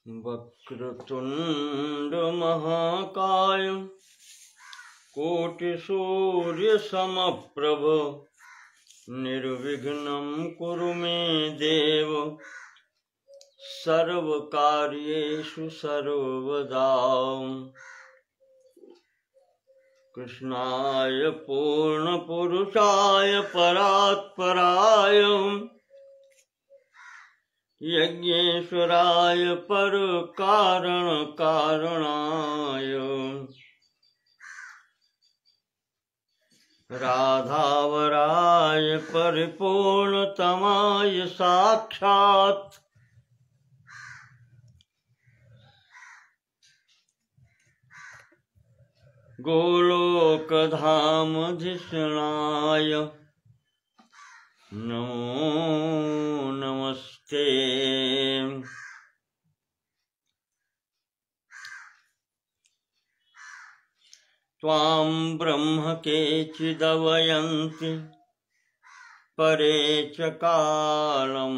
वक्रतुंड महाकाय कोटिसूर्य समप्रभ निर्विघ्नं कुरु मे देव सर्वकार्येषु सर्वदा। कृष्णाय पूर्णपुरुषाय परात्पराय यज्ञेश्वराय परकारणकारणाय राधावराय परिपूर्णतमाय साक्षात् गोलोकधामधिषणाय नमो नमस्ते। त्वां ब्रह्म केचिदवयन्ति परे च कालं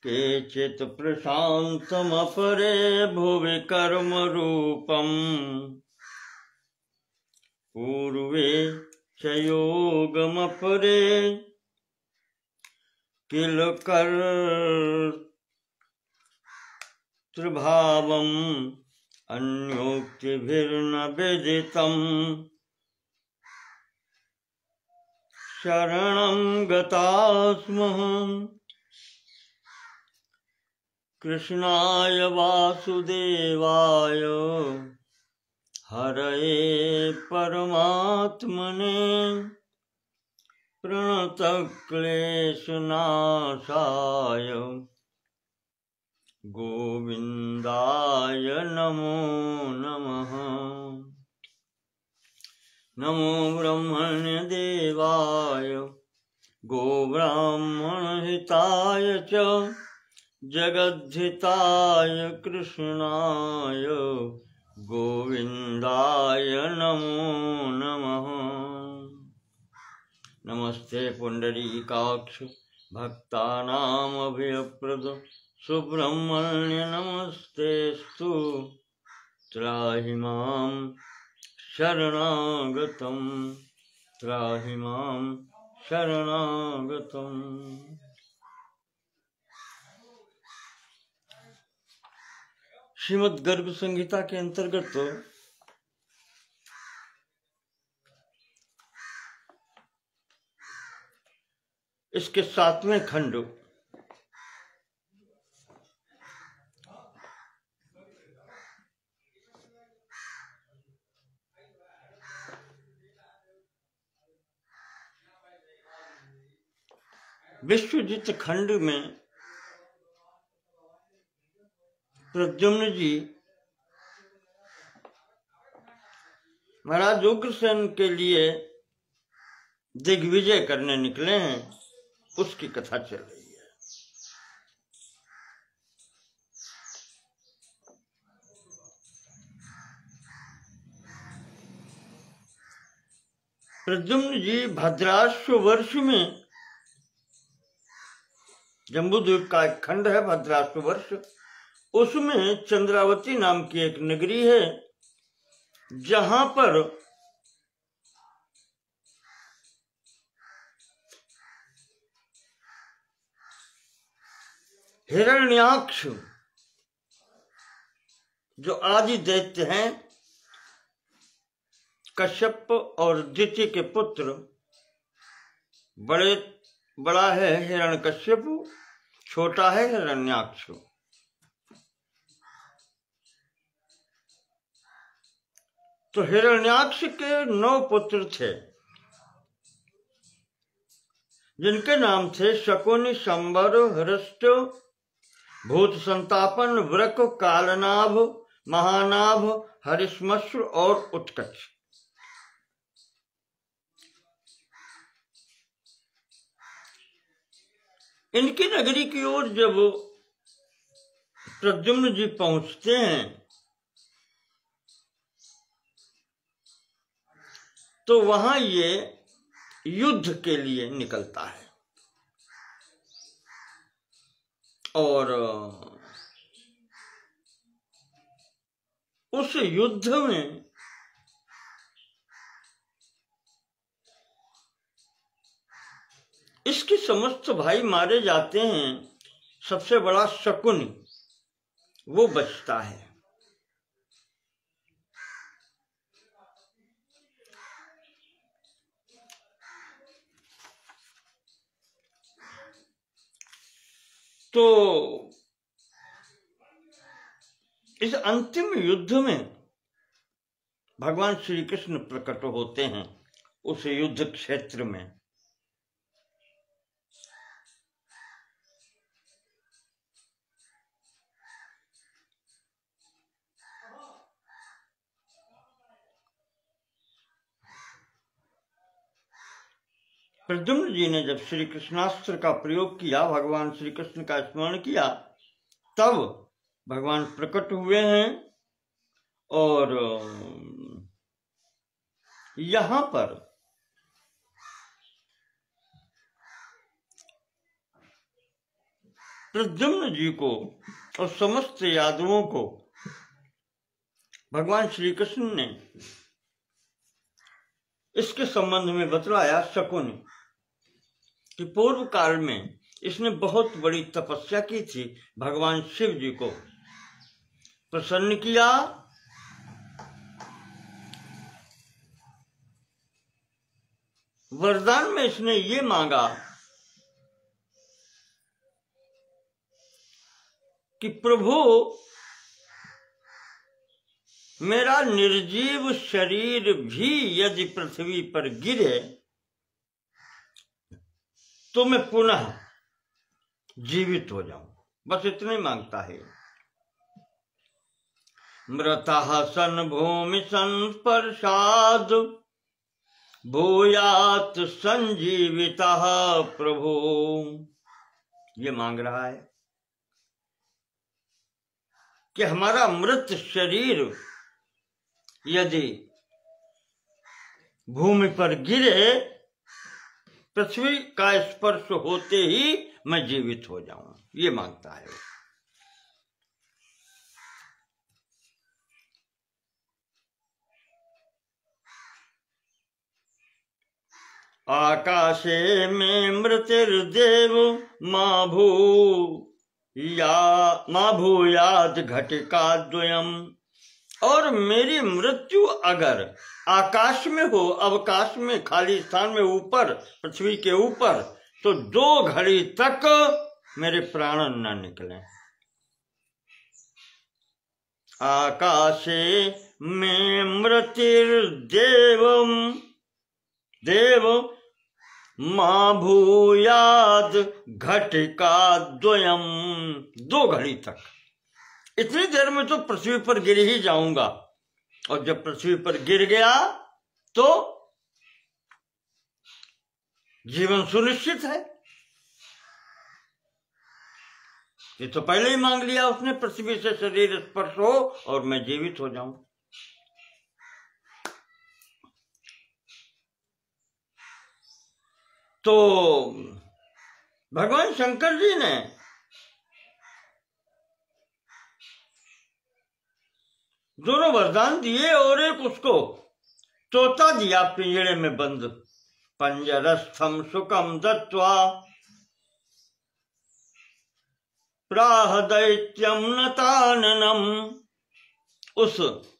केचित् प्रशान्तमपरे भुवि कर्मरूपम् पूर्वे च योगमपरे किल कर्तृभावम् अन्योक्तिभिर्न विदितम्। शरणं गतास्मः कृष्णाय वासुदेवाय हरये परमात्मने प्रणतक्लेशनाशाय गोविन्दाय नमो नमः। नमो ब्रह्मण्य देवाय गोब्राह्मणहिताय च जगद्धिताय कृष्णाय गोविन्दाय नमो नमः। नमस्ते पुंडरीकाक्ष भक्तानामभयप्रद सुब्रह्मण्य नमस्तेस्तु त्राहि मां शरणागतं त्राहि मां शरणागतम्। श्रीमद् गर्ग संहिता के अंतर्गत इसके 7वें खंड विश्वजित खंड में प्रद्युम्न जी महाराज उग्रसेन के लिए दिग्विजय करने निकले हैं, उसकी कथा चल रही है। प्रद्युम्न जी भद्राश्व वर्ष में, जम्बूद्वीप का एक खंड है भद्राश्व वर्ष, उसमें चंद्रावती नाम की एक नगरी है जहां पर हिरण्याक्ष जो आदि दैत्य हैं, कश्यप और दिति के पुत्र, बड़ा है हिरण्यकश्यप, छोटा है हिरण्याक्ष। तो हिरण्याक्ष के 9 पुत्र थे जिनके नाम थे शकुनि, शंबर, हृष्ट, भूत संतापन, वृक, कालनाभ, महानाभ, हरिश्मश्र और उत्कच। इनकी नगरी की ओर जब प्रद्युम्न जी पहुंचते हैं तो वहां ये युद्ध के लिए निकलता है और उस युद्ध में इसके समस्त भाई मारे जाते हैं, सबसे बड़ा शकुनी वो बचता है। तो इस अंतिम युद्ध में भगवान श्री कृष्ण प्रकट होते हैं उस युद्ध क्षेत्र में। प्रद्युम्न जी ने जब श्री कृष्णास्त्र का प्रयोग किया, भगवान श्री कृष्ण का स्मरण किया, तब भगवान प्रकट हुए हैं। और यहां पर प्रद्युम्न जी को और समस्त यादवों को भगवान श्री कृष्ण ने इसके संबंध में बतलाया शकुनी कि पूर्व काल में इसने बहुत बड़ी तपस्या की थी, भगवान शिव जी को प्रसन्न किया, वरदान में इसने ये मांगा कि प्रभु मेरा निर्जीव शरीर भी यदि पृथ्वी पर गिरे तो मैं पुनः जीवित हो जाऊं। बस इतना ही मांगता है। मृतः सन भूमि संस्पर्शाद भूयात संजीवितः प्रभु, ये मांग रहा है कि हमारा मृत शरीर यदि भूमि पर गिरे, पृथ्वी का स्पर्श होते ही मैं जीवित हो जाऊं, ये मांगता है। आकाशे में मृतिर्देव मां भूयाद घटिका द्वयम्, और मेरी मृत्यु अगर आकाश में हो, अवकाश में, खाली स्थान में, ऊपर पृथ्वी के ऊपर, तो 2 घड़ी तक मेरे प्राण न निकले। आकाशे में मृतिर्देवम देव मां भूयाद घटिका द्वयम्, 2 घड़ी तक, इतनी देर में तो पृथ्वी पर गिर ही जाऊंगा। और जब पृथ्वी पर गिर गया तो जीवन सुनिश्चित है। ये तो पहले ही मांग लिया उसने, पृथ्वी से शरीर स्पर्श हो और मैं जीवित हो जाऊं। तो भगवान शंकर जी ने दोनों वरदान दिए और एक उसको तोता दिया पिंजरे में बंद। पंजरस्थम सुखम दत्वा प्राह दैत्यम नताननम, उस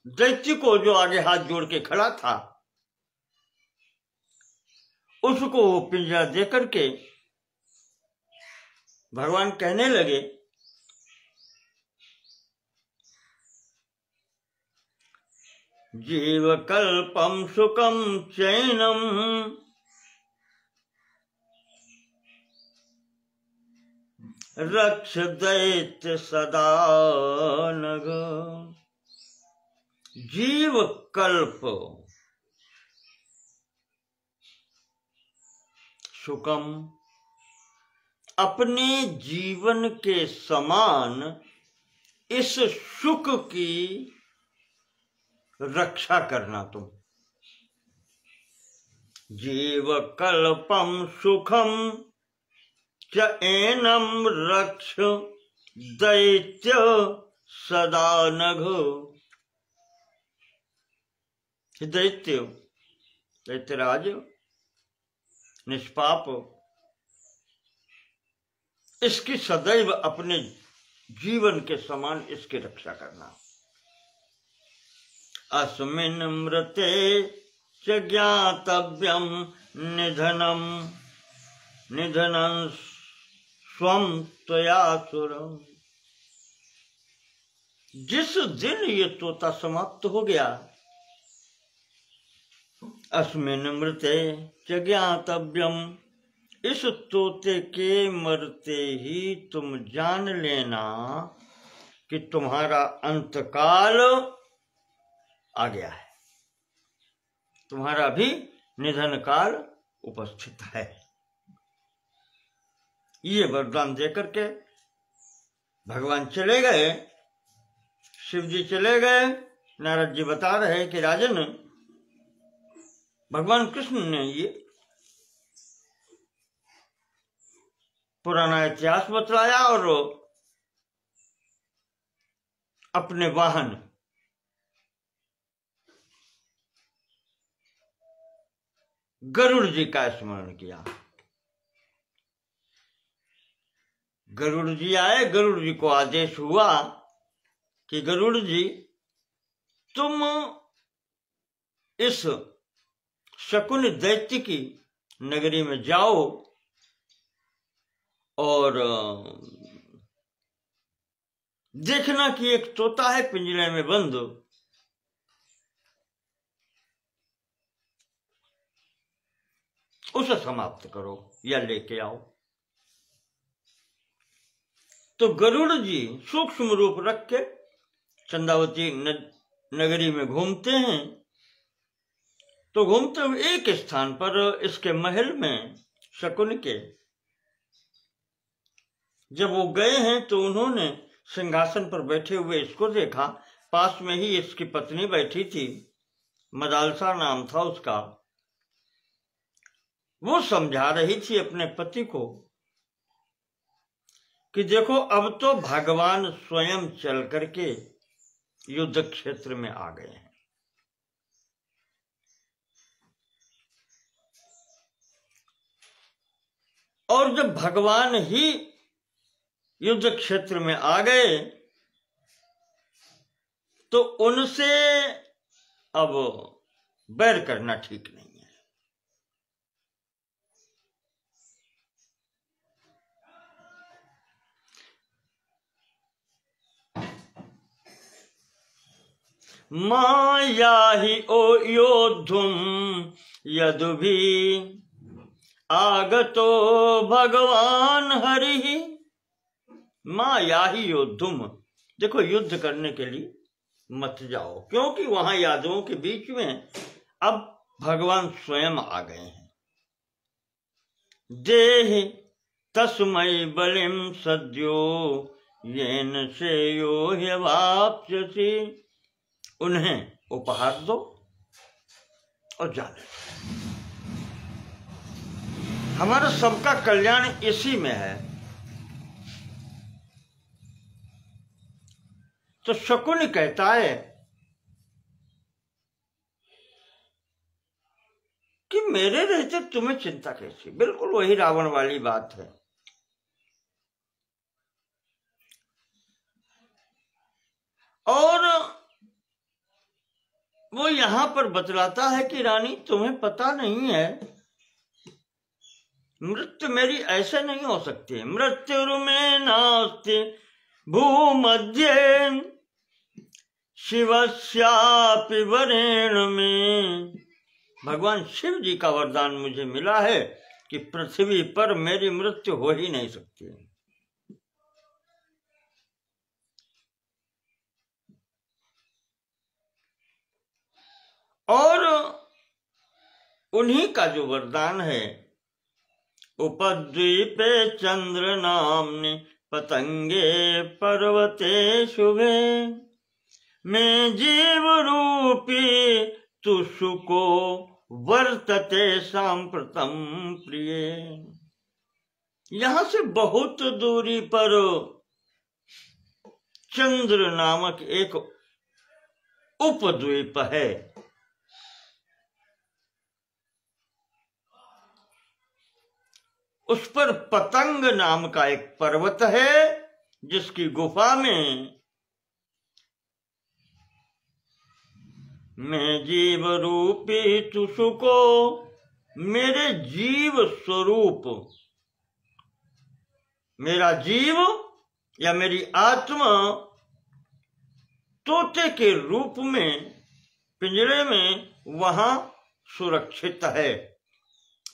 दैत्य को जो आगे हाथ जोड़ के खड़ा था उसको वो पिंजरा दे करके भगवान कहने लगे जीवकल्पम सुखम चैनम रक्ष दैत्य सदा नग। जीवकल्प सुखम, अपने जीवन के समान इस सुख की रक्षा करना तुम। जीवकल्पम सुखम च एनम रक्ष दैत्य सदा नघ। कि दैत्यराज निष्पाप, इसकी सदैव अपने जीवन के समान इसकी रक्षा करना। अस्मिन् मृते च ज्ञातव्यम निधनं स्वं त्वयासुरम्। जिस दिन ये तोता समाप्त हो गया, अस्मिन् मृते च ज्ञातव्यम, इस तोते के मरते ही तुम जान लेना कि तुम्हारा अंतकाल आ गया है, तुम्हारा भी निधन काल उपस्थित है। ये वरदान देकर के भगवान चले गए, शिव जी चले गए। नारद जी बता रहे हैं कि राजन, भगवान कृष्ण ने ये पुराना इतिहास बतलाया और अपने वाहन गरुड़ जी का स्मरण किया। गरुड़ जी आए, गरुड़ जी को आदेश हुआ कि गरुड़ जी तुम इस शकुन दैत्य की नगरी में जाओ और देखना कि एक तोता है पिंजरे में बंद, उसे समाप्त करो या लेके आओ। तो गरुड़ जी सूक्ष्म रूप रख के चंदावती नगरी में घूमते हैं। तो घूमते हुए एक स्थान पर इसके महल में शकुन के जब वो गए हैं तो उन्होंने सिंहासन पर बैठे हुए इसको देखा। पास में ही इसकी पत्नी बैठी थी, मदालसा नाम था उसका। वो समझा रही थी अपने पति को कि देखो अब तो भगवान स्वयं चल करके युद्ध क्षेत्र में आ गए हैं। और जब भगवान ही युद्ध क्षेत्र में आ गए तो उनसे अब बैर करना ठीक नहीं है। माया ही ओ योद्धुम यदुभी आगतो भगवान हरि। माया ही योद्धुम, देखो युद्ध करने के लिए मत जाओ, क्योंकि वहां यादवों के बीच में अब भगवान स्वयं आ गए हैं। देहि तस्मै बलिम सद्यो येन श्रेयो ह्यवाप्स्यसि। उन्हें उपहार दो और जाने दो। हमारा सबका कल्याण इसी में है। तो शकुन कहता है कि मेरे रहते तुम्हें चिंता कैसी। बिल्कुल वही रावण वाली बात है। और वो यहां पर बतलाता है कि रानी तुम्हें पता नहीं है, मृत्यु मेरी ऐसे नहीं हो सकती। मृत्यु में नास्ति भूमध्य शिवस्यापि वरेण में। भगवान शिव जी का वरदान मुझे मिला है कि पृथ्वी पर मेरी मृत्यु हो ही नहीं सकती। और उन्हीं का जो वरदान है, उपद्वीपे चंद्र नामनि पतंगे पर्वते शुभे में जीव रूपी तुषुको वर्तते सांप्रतम प्रिय। यहां से बहुत दूरी पर चंद्र नामक एक उपद्वीप है। उस पर पतंग नाम का एक पर्वत है, जिसकी गुफा में मैं जीव रूपी तुसु को, मेरे जीव स्वरूप, मेरा जीव या मेरी आत्मा तोते के रूप में पिंजरे में वहां सुरक्षित है।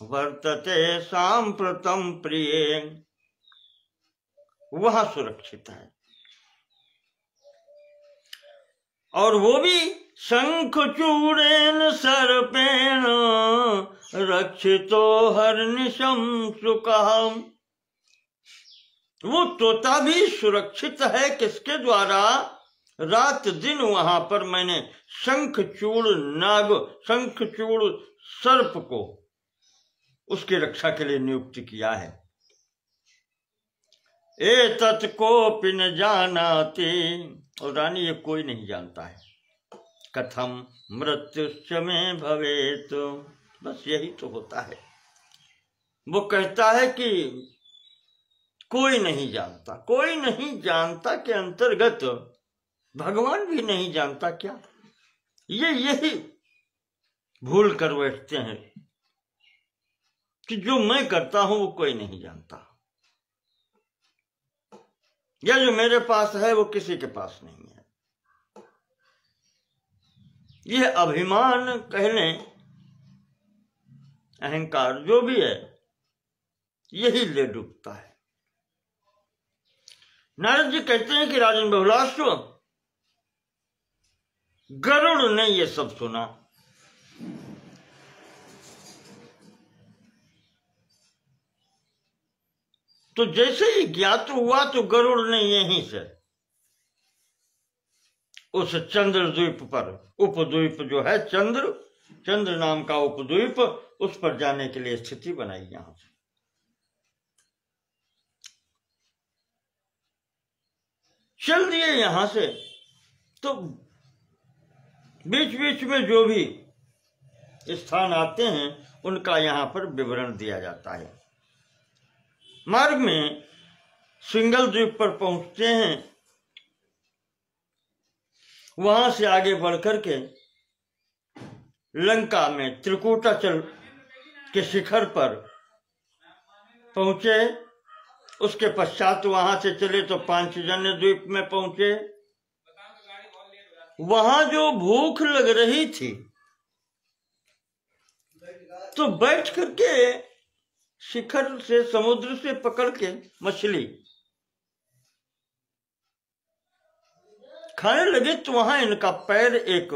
वर्तते सांप्रतम प्रिय, वहां सुरक्षित है। और वो भी शंख चूड़ेन सर्पेण रक्षितो हर्निशम सुखः। वो तोता भी सुरक्षित है, किसके द्वारा? रात दिन वहां पर मैंने शंखचूड़ नाग, शंखचूड़ सर्प को उसकी रक्षा के लिए नियुक्त किया है। एतत् कोपि न जानाति, और रानी ये कोई नहीं जानता है। कथम मृत्युश्च में भवेत, बस यही तो होता है। वो कहता है कि कोई नहीं जानता, कोई नहीं जानता के अंतर्गत भगवान भी नहीं जानता क्या? ये यही भूल कर बैठते हैं कि जो मैं करता हूं वो कोई नहीं जानता, या जो मेरे पास है वो किसी के पास नहीं है। यह अभिमान कह लें, अहंकार जो भी है, यही ले डूबता है। नारद जी कहते हैं कि राजन बहुलाश्व, गरुड़ ने ये सब सुना। तो जैसे ही ज्ञात हुआ तो गरुड़ ने यहीं से उस चंद्रद्वीप पर, उपद्वीप जो है चंद्र नाम का उपद्वीप, उस पर जाने के लिए स्थिति बनाई। यहां से चल दिए यहां से। तो बीच बीच में जो भी स्थान आते हैं उनका यहां पर विवरण दिया जाता है। मार्ग में सिंगल द्वीप पर पहुंचते हैं। वहां से आगे बढ़कर के लंका में त्रिकूटाचल के शिखर पर पहुंचे। उसके पश्चात वहां से चले तो पांचजन्य द्वीप में पहुंचे। वहां जो भूख लग रही थी तो बैठ करके शिखर से, समुद्र से पकड़ के मछली खाने लगे तो वहां इनका पैर एक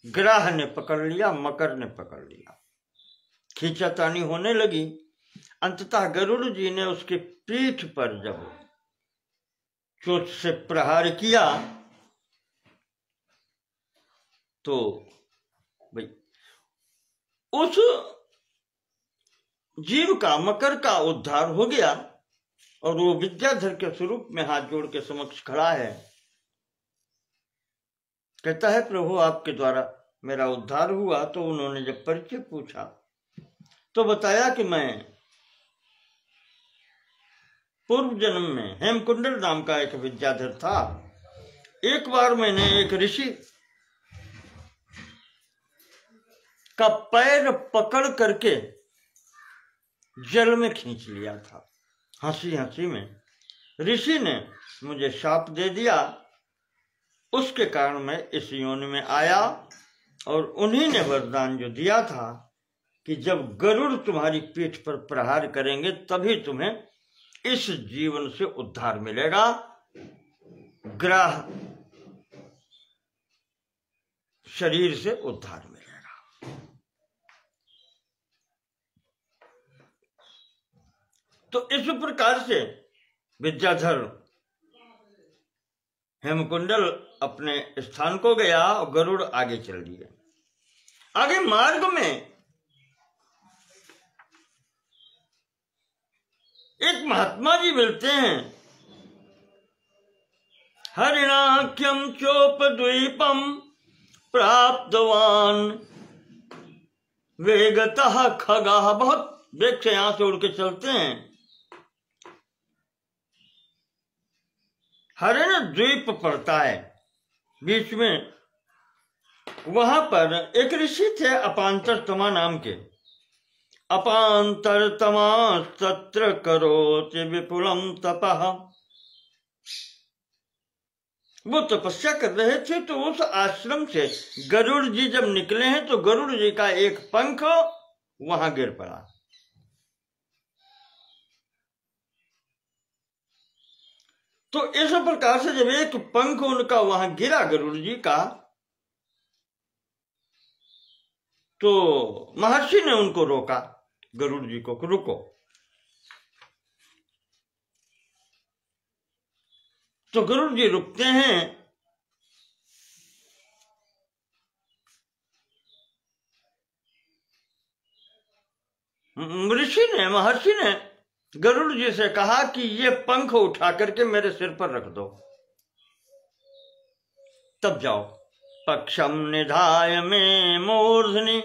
ग्राह ने पकड़ लिया, मकर ने पकड़ लिया। खींचातानी होने लगी। अंततः गरुड़ जी ने उसकी पीठ पर जब चोट से प्रहार किया तो भाई उस जीव का, मकर का उद्धार हो गया। और वो विद्याधर के स्वरूप में हाथ जोड़ के समक्ष खड़ा है। कहता है, प्रभु आपके द्वारा मेरा उद्धार हुआ। तो उन्होंने जब परिचय पूछा तो बताया कि मैं पूर्व जन्म में हेमकुंडल नाम का एक विद्याधर था। एक बार मैंने एक ऋषि का पैर पकड़ करके जल में खींच लिया था। हंसी हंसी में ऋषि ने मुझे शाप दे दिया। उसके कारण मैं इस योनि में आया। और उन्हीं ने वरदान जो दिया था कि जब गरुड़ तुम्हारी पीठ पर प्रहार करेंगे तभी तुम्हें इस जीवन से उद्धार मिलेगा। ग्राह शरीर से उद्धार मिलेगा। तो इस प्रकार से विद्याधर हेमकुंडल अपने स्थान को गया और गरुड़ आगे चल दिए। आगे मार्ग में एक महात्मा जी मिलते हैं। हरिणाख्यम चोपद्वीपम प्राप्तवान वेगतः खगाः। बहुत वेग से यहां से उड़ के चलते हैं। हरिण द्वीप पड़ता है बीच में, वहां पर एक ऋषि थे अपांतरतमा नाम के। अपांतरतमा तत्र करोति विपुलम तपः। वो तपस्या कर रहे थे, तो उस आश्रम से गरुड़ जी जब निकले हैं तो गरुड़ जी का एक पंख वहां गिर पड़ा। तो इस प्रकार से जब एक पंख उनका वहां गिरा गरुड़ जी का, तो महर्षि ने उनको रोका, गरुड़ जी को, रुको। तो गरुड़ जी रुकते हैं। महर्षि ने गरुड़ जी से कहा कि ये पंख उठा करके मेरे सिर पर रख दो, तब जाओ। पक्षम निधाय में मूर्धनि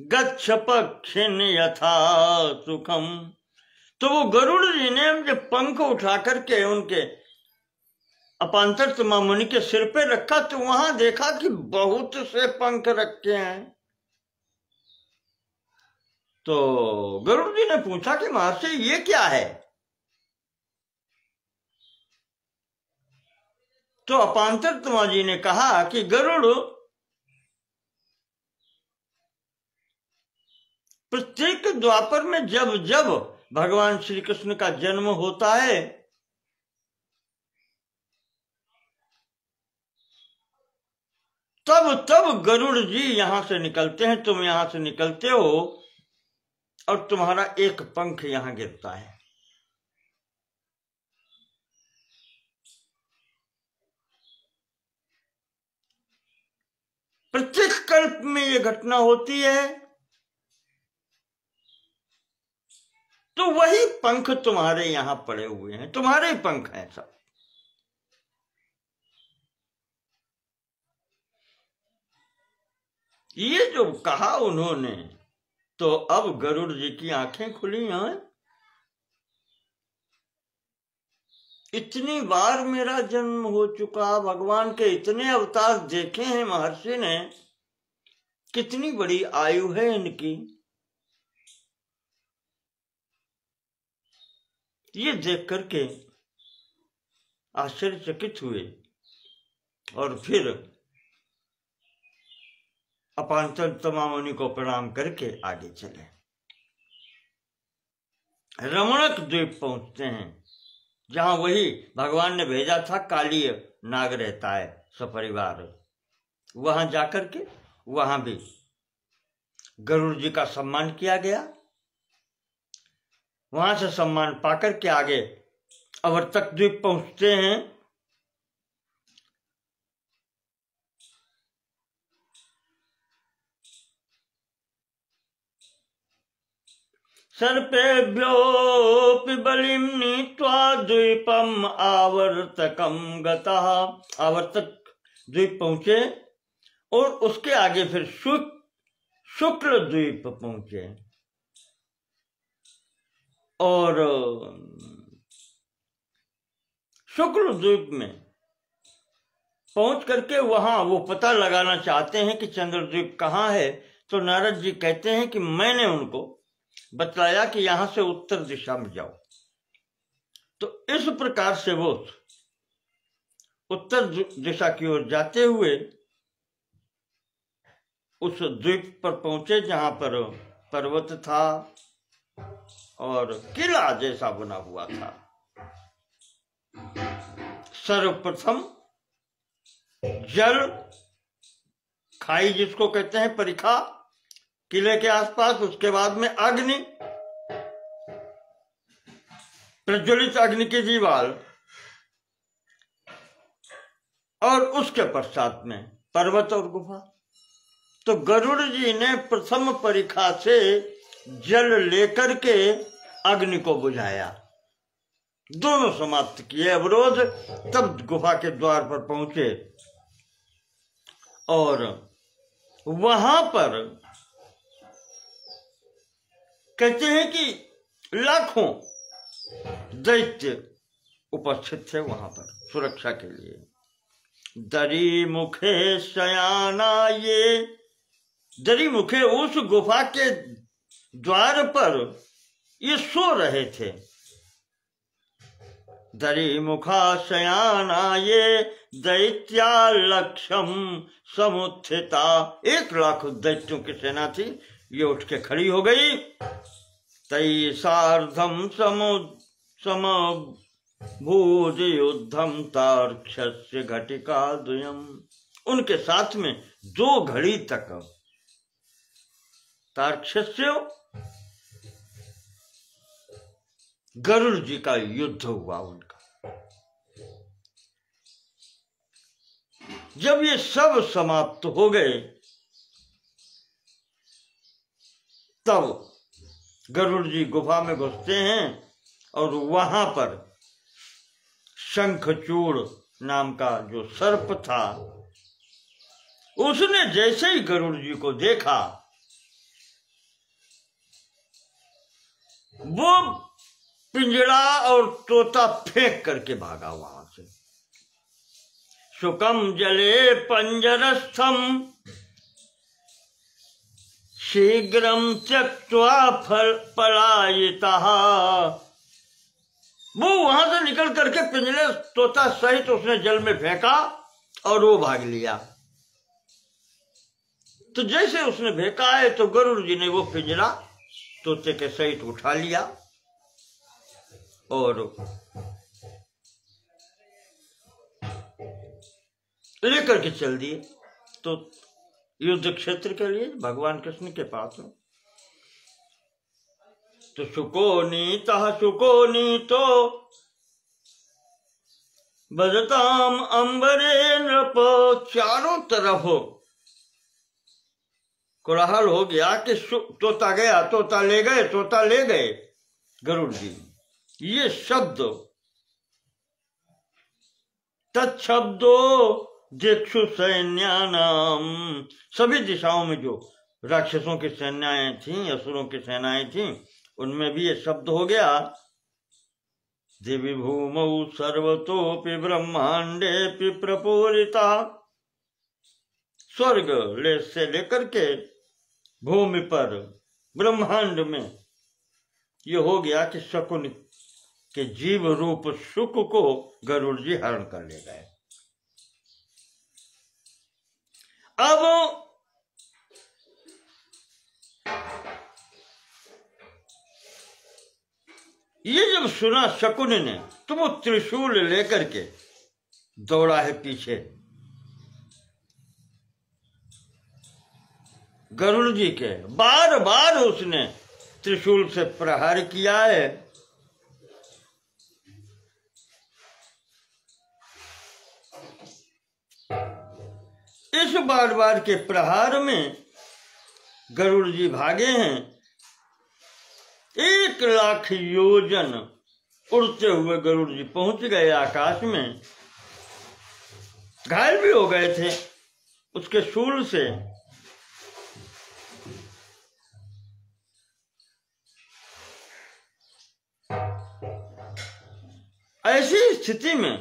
गच्छ पक्षिन यथा सुखम। तो वो गरुड़ जी ने जब पंख उठा करके उनके अपांतरतमा मुनि के सिर पे रखा, तो वहां देखा कि बहुत से पंख रखे हैं। तो गरुड़ जी ने पूछा कि महर्षि ये क्या है? तो अपांतरतमा जी ने कहा कि गरुड़ प्रत्येक द्वापर में जब जब भगवान श्री कृष्ण का जन्म होता है, तब तब गरुड़ जी यहां से निकलते हैं। तुम यहां से निकलते हो और तुम्हारा एक पंख यहां गिरता है। प्रत्येक कल्प में यह घटना होती है। तो वही पंख तुम्हारे यहां पड़े हुए हैं, तुम्हारे ही पंख हैं सब। ये जो कहा उन्होंने, तो अब गरुड़ जी की आंखें खुली हैं। इतनी बार मेरा जन्म हो चुका, भगवान के इतने अवतार देखे हैं महर्षि ने, कितनी बड़ी आयु है इनकी। ये देख करके आश्चर्यचकित हुए और फिर अपांतरतमा मुनि को प्रणाम करके आगे चले। रमणक द्वीप पहुंचते हैं, जहां वही भगवान ने भेजा था, कालीय नाग रहता है सपरिवार। वहां जाकर के वहां भी गरुड़ जी का सम्मान किया गया। वहां से सम्मान पाकर के आगे अवर्तक द्वीप पहुंचते हैं। सर्पेभ्योऽपि बलिं नीत्वा द्वीपम आवर्तकम गतः। आवर्तक द्वीप पहुंचे और उसके आगे फिर शुक्ल द्वीप पहुंचे और शुक्ल द्वीप में पहुंच करके वहां वो पता लगाना चाहते हैं कि चंद्रद्वीप कहाँ है। तो नारद जी कहते हैं कि मैंने उनको बतलाया कि यहां से उत्तर दिशा में जाओ। तो इस प्रकार से वो उत्तर दिशा की ओर जाते हुए उस द्वीप पर पहुंचे, जहां पर पर्वत था और किला जैसा बना हुआ था। सर्वप्रथम जल खाई जिसको कहते हैं, परिखा किले के आसपास। उसके बाद में अग्नि, प्रज्वलित अग्नि की दीवार, और उसके पश्चात में पर्वत और गुफा। तो गरुड़ जी ने प्रथम परिखा से जल लेकर के अग्नि को बुझाया, दोनों समाप्त किए अवरोध। तब गुफा के द्वार पर पहुंचे और वहां पर कहते हैं कि लाखों दैत्य उपस्थित थे वहां पर सुरक्षा के लिए। दरी मुखे शयाना, ये दरी मुखे उस गुफा के द्वार पर ये सो रहे थे। दरी मुखा शयाना ये दैत्या लक्षम समुत्थिता, 1,00,000 दैत्यों की सेना थी, ये उठ के खड़ी हो गई। तई सार्धम समभूज युद्धम तार्क्ष्य घटिका द्वयम्, उनके साथ में 2 घड़ी तक तार्क्ष्य गरुड़ जी का युद्ध हुआ उनका। जब ये सब समाप्त हो गए तब गरुड़ जी गुफा में घुसते हैं और वहां पर शंखचूड़ नाम का जो सर्प था, उसने जैसे ही गरुड़ जी को देखा वो पिंजड़ा और तोता फेंक करके भागा वहां से। शुकम जले पंजरस्थम शीघ्रम त्यक्त्वा पलायितः, वो वहां से निकल करके पिंजरे तोता सहित उसने जल में फेंका और वो भाग लिया। तो जैसे उसने फेंका है तो गरुड़ जी ने वो पिंजरा तोते के सहित उठा लिया और लेकर के चल दिए तो युद्ध क्षेत्र के लिए भगवान कृष्ण के पास। तो शुकोनी तो बजताम अंबरे नृप, चारों तरफ कोलाहल हो गया कि तोता गया, तोता ले गए गरुड़ जी। ये शब्द तत्शब्दो दिक्षु सैन्यानाम, सभी दिशाओं में जो राक्षसों की सेनाएं थीं, असुरों की सेनाएं थीं, उनमें भी ये शब्द हो गया। दिवि भूमौ सर्वतोपि ब्रह्मांडे प्रपूरिता, स्वर्ग से लेकर के भूमि पर ब्रह्मांड में ये हो गया कि शकुन के जीव रूप सुख को गरुड़ जी हरण कर ले गए। अब ये जब सुना शकुन ने तो वो त्रिशूल लेकर के दौड़ा है पीछे गरुड़ जी के। बार बार उसने त्रिशूल से प्रहार किया है। इस बार बार के प्रहार में गरुड़ जी भागे हैं। 1,00,000 योजन उड़ते हुए गरुड़ जी पहुंच गए आकाश में। घायल भी हो गए थे उसके शूल से। ऐसी स्थिति में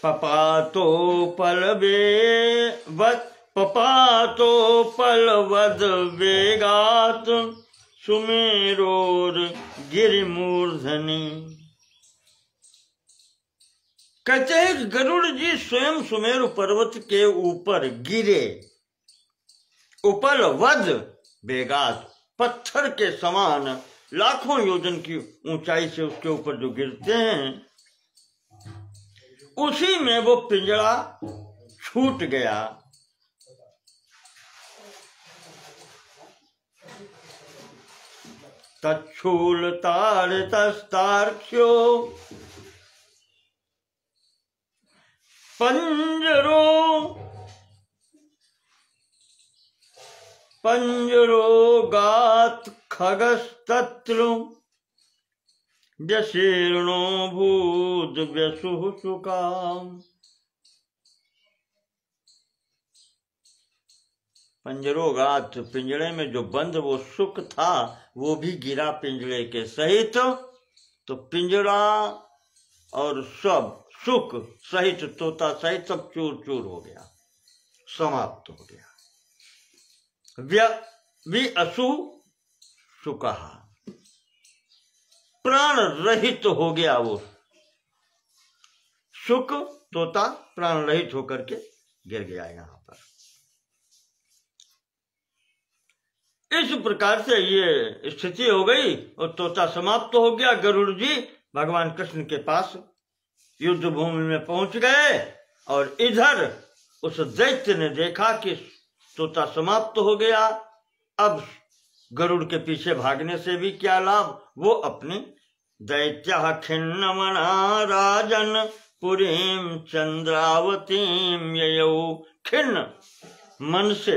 पपातो पलवद वेगात सुमेरोर गिरिमूर्धनि। कहते हैं कि गरुड़ जी स्वयं सुमेरु पर्वत के ऊपर गिरे। उपलवद वेगात, पत्थर के समान लाखों योजन की ऊंचाई से उसके ऊपर जो गिरते हैं, उसी में वो पिंजरा छूट गया। तच्छूल तारितस्तार्क्ष्यो पंजरो गात खगस्तत्र व्यशीर्णो भूत व्यसुः सुकाम। पंजरोगात, पिंजड़े में जो बंद वो सुख था वो भी गिरा पिंजड़े के सहित। तो पिंजड़ा और सब सुख सहित, तोता सहित सब चूर चूर हो गया, समाप्त हो गया। वि असु सुखा, प्राण रहित हो गया वो सुख। तोता प्राण रहित होकर के गिर गया यहां पर। इस प्रकार से ये स्थिति हो गई और तोता समाप्त हो गया। गरुड़ जी भगवान कृष्ण के पास युद्ध भूमि में पहुंच गए और इधर उस दैत्य ने देखा कि तोता समाप्त हो गया। अब गरुड़ के पीछे भागने से भी क्या लाभ, वो अपनी दैत्य खिन्न मना राजन पुरीम चंद्रावतीम ययौ, खिन्न मन से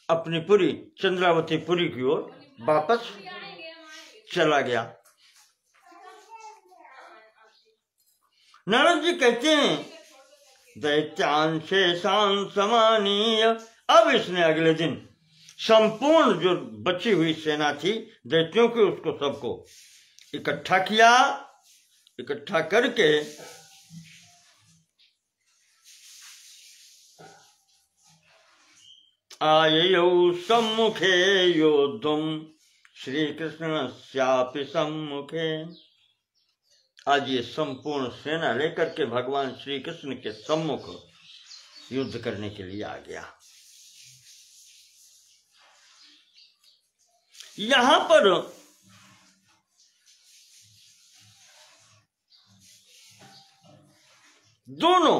अपनी पुरी चंद्रावती पुरी की ओर वापस चला गया। नारद जी कहते हैं दैत्यांशेषां समानीय, अब इसने अगले दिन संपूर्ण जो बची हुई सेना थी दैत्यों की उसको सबको इकट्ठा किया। इकट्ठा करके आययौ सम्मुखे योद्धुम श्री कृष्णस्यापि सम्मुखे। आज ये संपूर्ण सेना लेकर के भगवान श्री कृष्ण के सम्मुख युद्ध करने के लिए आ गया। यहां पर दोनों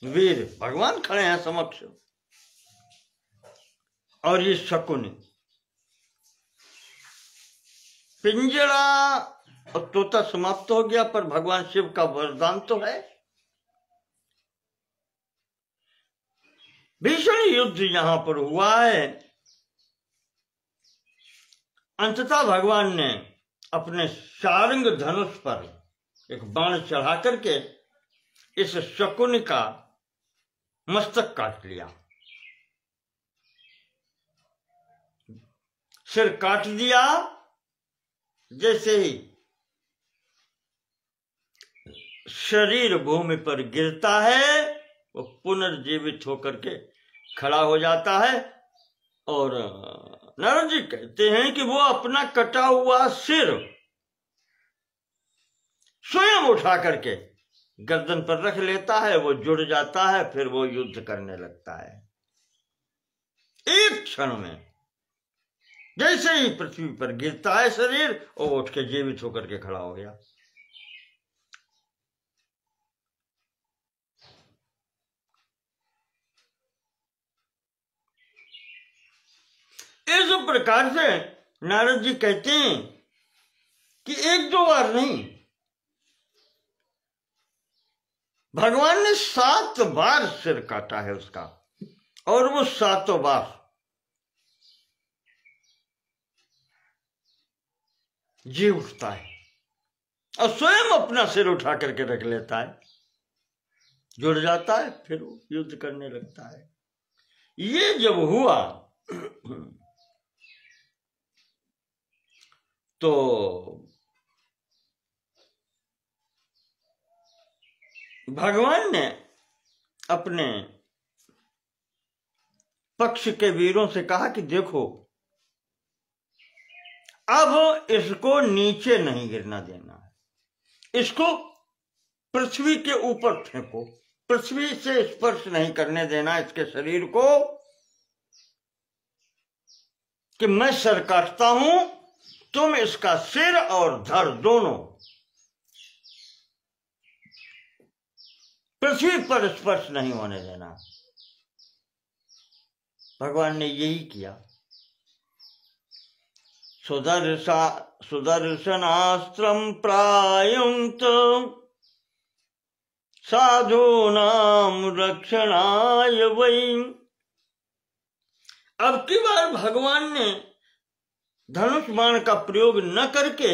वीर भगवान खड़े हैं समक्ष और ये शकुनी। पिंजरा और तोता समाप्त हो गया पर भगवान शिव का वरदान तो है। भीषण युद्ध यहां पर हुआ है। अंततः भगवान ने अपने सारंग धनुष पर एक बाण चढ़ा करके इस शकुनी का मस्तक काट लिया, सिर काट दिया। जैसे ही शरीर भूमि पर गिरता है वो पुनर्जीवित होकर के खड़ा हो जाता है। और नारद जी कहते हैं कि वो अपना कटा हुआ सिर स्वयं उठा करके गर्दन पर रख लेता है, वो जुड़ जाता है, फिर वो युद्ध करने लगता है। एक क्षण में जैसे ही पृथ्वी पर गिरता है शरीर, वो उठ के जीवित होकर के खड़ा हो गया। इस प्रकार से नारद जी कहते हैं कि एक दो बार नहीं, भगवान ने 7 बार सिर काटा है उसका, और वो 7 बार जी उठता है और स्वयं अपना सिर उठा करके रख लेता है, जुड़ जाता है, फिर वो युद्ध करने लगता है। ये जब हुआ तो भगवान ने अपने पक्ष के वीरों से कहा कि देखो, अब इसको नीचे नहीं गिरना देना है, इसको पृथ्वी के ऊपर फेंको, पृथ्वी से स्पर्श नहीं करने देना इसके शरीर को, कि मैं सर काटता हूं, तुम इसका सिर और धड़ दोनों पृथ्वी पर स्पर्श नहीं होने देना। भगवान ने यही किया। सुदर्शनास्त्रम प्रायुंक्त साधूनाम रक्षणाय वै। अब की बार भगवान ने धनुष बाण का प्रयोग न करके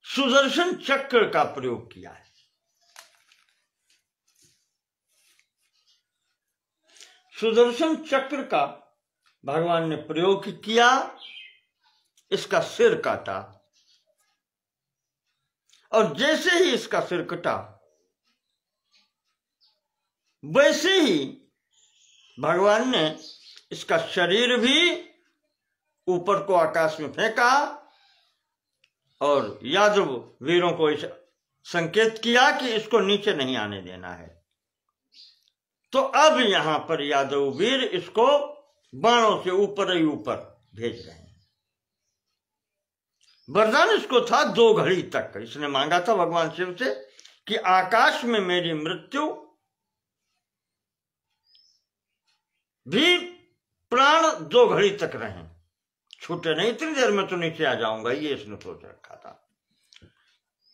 सुदर्शन चक्र का प्रयोग किया है। सुदर्शन चक्र का भगवान ने प्रयोग किया, इसका सिर काटा, और जैसे ही इसका सिर कटा वैसे ही भगवान ने इसका शरीर भी ऊपर को आकाश में फेंका और यादव वीरों को इस संकेत किया कि इसको नीचे नहीं आने देना है। तो अब यहां पर यादव वीर इसको बाणों से ऊपर ही ऊपर भेज रहे हैं। वरदान इसको था 2 घड़ी तक। इसने मांगा था भगवान शिव से कि आकाश में मेरी मृत्यु भी प्राण 2 घड़ी तक रहें, छूटे नहीं, इतनी देर में तो नीचे आ जाऊंगा, ये इसने सोच रखा था।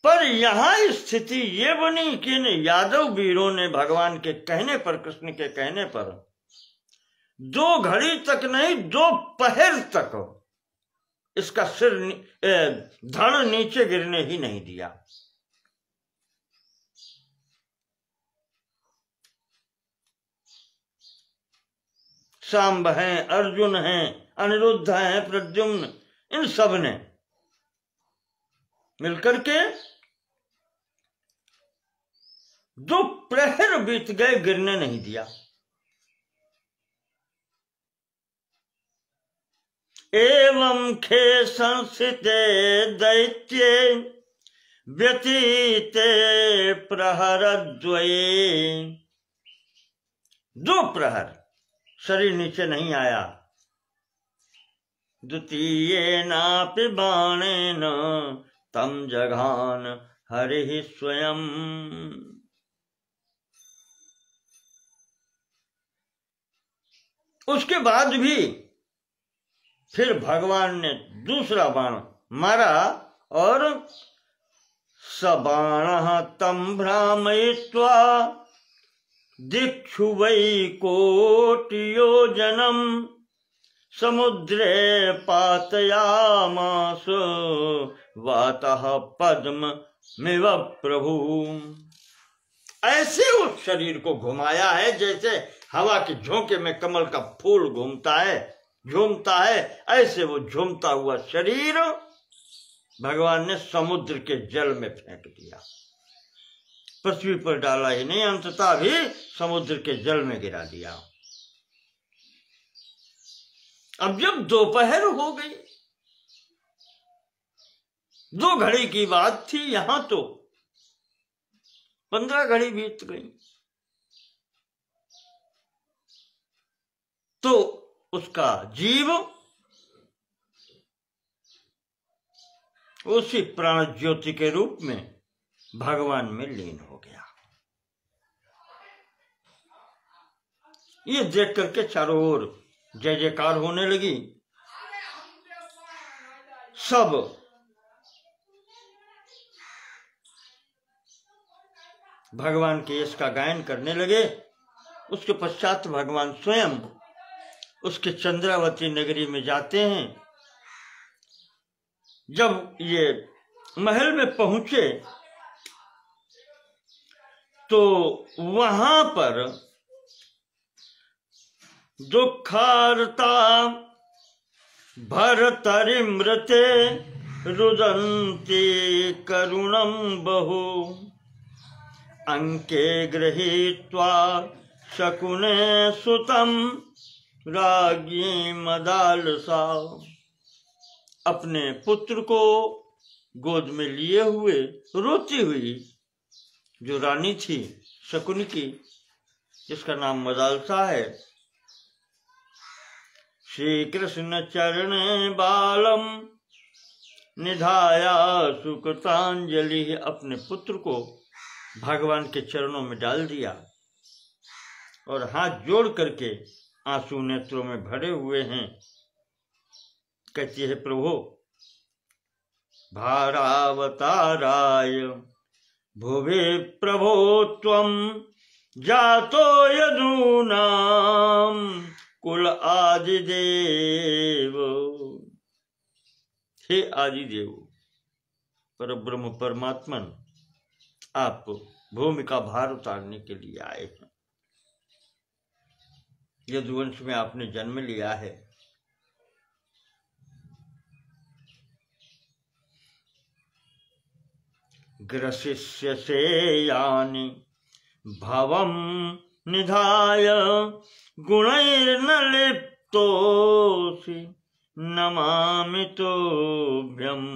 पर यहां स्थिति ये बनी कि यादव वीरों ने भगवान के कहने पर, कृष्ण के कहने पर 2 घड़ी तक नहीं 2 पहर तक इसका सिर धड़ नीचे गिरने ही नहीं दिया। सांब हैं, अर्जुन हैं, अनिरुद्ध हैं, प्रद्युम्न, इन सब ने मिलकर के 2 प्रहर बीत गए, गिरने नहीं दिया। एवं खे संस्थिते दैत्ये व्यतीते प्रहरद्वये। 2 प्रहर शरीर नीचे नहीं आया। द्वितीयेनापि बाणेन तम जघान हरिः स्वयं। उसके बाद भी फिर भगवान ने दूसरा बाण मारा और सबाणः तम भ्रामयित्वा दिक्षु वै कोटियोजनम समुद्रे पातयामास वातः पद्ममिव प्रभु। ऐसे उस शरीर को घुमाया है जैसे हवा के झोंके में कमल का फूल घूमता है, झूमता है, ऐसे वो झूमता हुआ शरीर भगवान ने समुद्र के जल में फेंक दिया। पृथ्वी पर डाला ही नहीं, अंततः भी समुद्र के जल में गिरा दिया। अब जब दोपहर हो गई, 2 घड़ी की बात थी, यहां तो 15 घड़ी बीत गई। तो उसका जीव उसी प्राण ज्योति के रूप में भगवान में लीन हो गया। ये देख करके चारों ओर जय जयकार होने लगी। सब भगवान के यश का गायन करने लगे। उसके पश्चात भगवान स्वयं उसके चंद्रावती नगरी में जाते हैं। जब ये महल में पहुंचे तो वहां पर दुखार्ता भरतरिमृते रुदन्ति करुणं बहु अंके गृहीत्वा शकुने सुतं राज्ञी मदालसा। अपने पुत्र को गोद में लिए हुए रोती हुई जो रानी थी शकुन की, जिसका नाम मदालसा है, श्री कृष्ण चरणे बालम निधाया सुकृतांजलि, अपने पुत्र को भगवान के चरणों में डाल दिया और हाथ जोड़ करके आंसू नेत्रों में भरे हुए हैं। कहती है, प्रभु भारावताराय भुवि प्रभो त्वं जातो यदूनां कुल आदिदेव। हे आदिदेव, परब्रह्म परमात्मन, आप भूमि का भार उतारने के लिए आए हैं। यदुवंश में आपने जन्म लिया है। ग्रसिष्यसे यानि भवं निधाय गुणैर्न लिप्तोऽसि नमामि तोभ्यम्।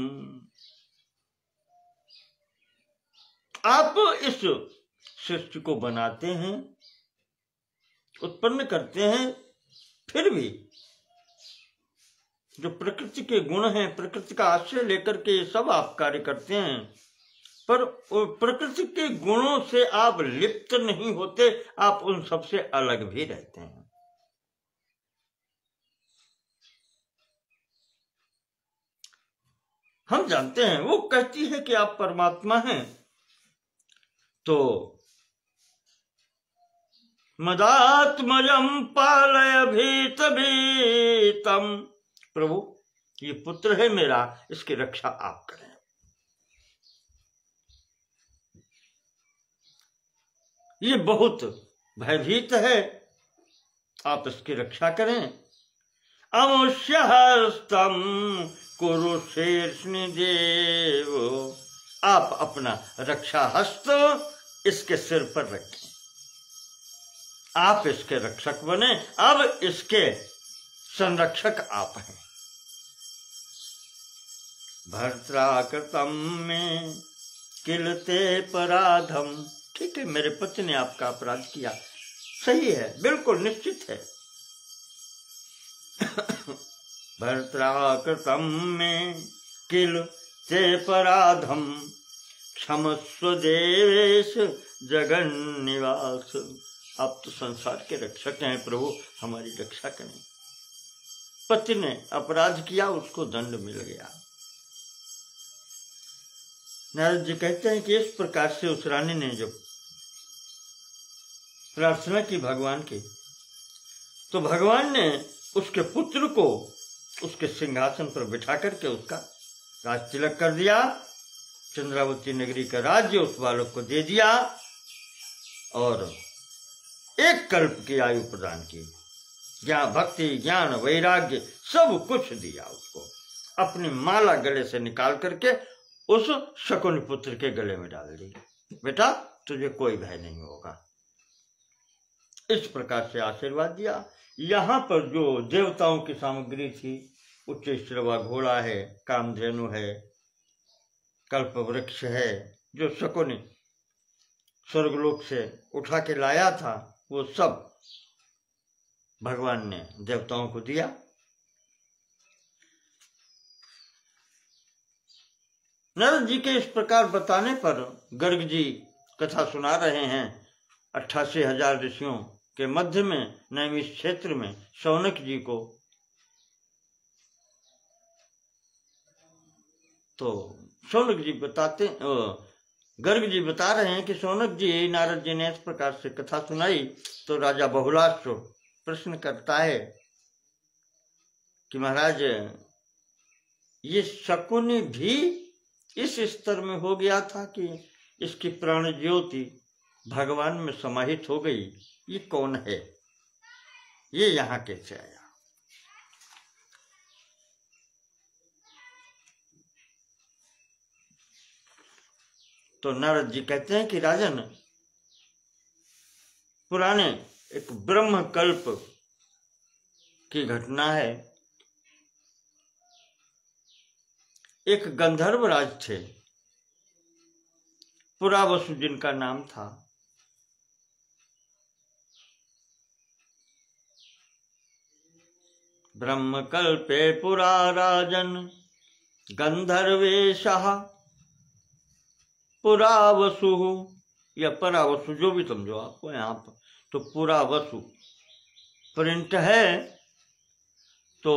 आप इस सृष्टि को बनाते हैं, उत्पन्न करते हैं, फिर भी जो प्रकृति के गुण हैं, प्रकृति का आश्रय लेकर के ये सब आप कार्य करते हैं, पर प्रकृति के गुणों से आप लिप्त नहीं होते, आप उन सबसे अलग भी रहते हैं। हम जानते हैं, वो कहती है कि आप परमात्मा हैं, तो मदात्मजं पालय भीत भीतम, प्रभु ये पुत्र है मेरा, इसकी रक्षा आप करें। ये बहुत भयभीत है, आप इसकी रक्षा करें। अमुष्यहस्तम कुरु शीर्षनि देव, आप अपना रक्षा हस्त इसके सिर पर रखें, आप इसके रक्षक बने। अब इसके संरक्षक आप हैं। भर्त्राकृतम में किलते पराधम, ठीक है, मेरे पति ने आपका अपराध किया, सही है, बिल्कुल निश्चित है। भर्त्राकृतम में किलते पराधम क्षमस्व देवेश जगन निवास। आप तो संसार के रक्षक हैं प्रभु, हमारी रक्षा करें। पति ने अपराध किया, उसको दंड मिल गया। नारद जी कहते हैं कि इस प्रकार से उस रानी ने जब प्रार्थना की भगवान की, तो भगवान ने उसके पुत्र को उसके सिंहासन पर बिठा करके उसका राज तिलक कर दिया, चंद्रावती नगरी का राज्य उस बालक को दे दिया और 1 कल्प की आयु प्रदान की। ज्ञान, भक्ति, ज्ञान, वैराग्य सब कुछ दिया उसको। अपनी माला गले से निकाल करके उस शकुनी पुत्र के गले में डाल दी, बेटा तुझे कोई भय नहीं होगा। इस प्रकार से आशीर्वाद दिया। यहाँ पर जो देवताओं की सामग्री थी, उच्च श्रवा घोड़ा है, कामधेनु है, कल्प वृक्ष है, जो शकुनी स्वर्गलोक से उठा के लाया था, वो सब भगवान ने देवताओं को दिया। नारद जी के इस प्रकार बताने पर गर्ग जी कथा सुना रहे हैं। 88,000 ऋषियों के मध्य में नैमिष क्षेत्र में शौनक जी को, तो शौनक जी बताते, गर्ग जी बता रहे हैं कि शौनक जी, नारद जी ने इस प्रकार से कथा सुनाई, तो राजा बहुलाश्व प्रश्न करता है कि महाराज ये शकुनी भी इस स्तर में हो गया था कि इसकी प्राण ज्योति भगवान में समाहित हो गई, ये कौन है, ये यहाँ कैसे आया? तो नारद जी कहते हैं कि राजन, पुराने एक ब्रह्म कल्प की घटना है। एक गंधर्व राज थे, पुरावसु जिनका नाम था। ब्रह्म कल्पे पुरा राजन गंधर्वेशः पुरावसु, या परावसु, जो भी समझो आपको यहाँ पर, तो पुरावसु प्रिंट है। तो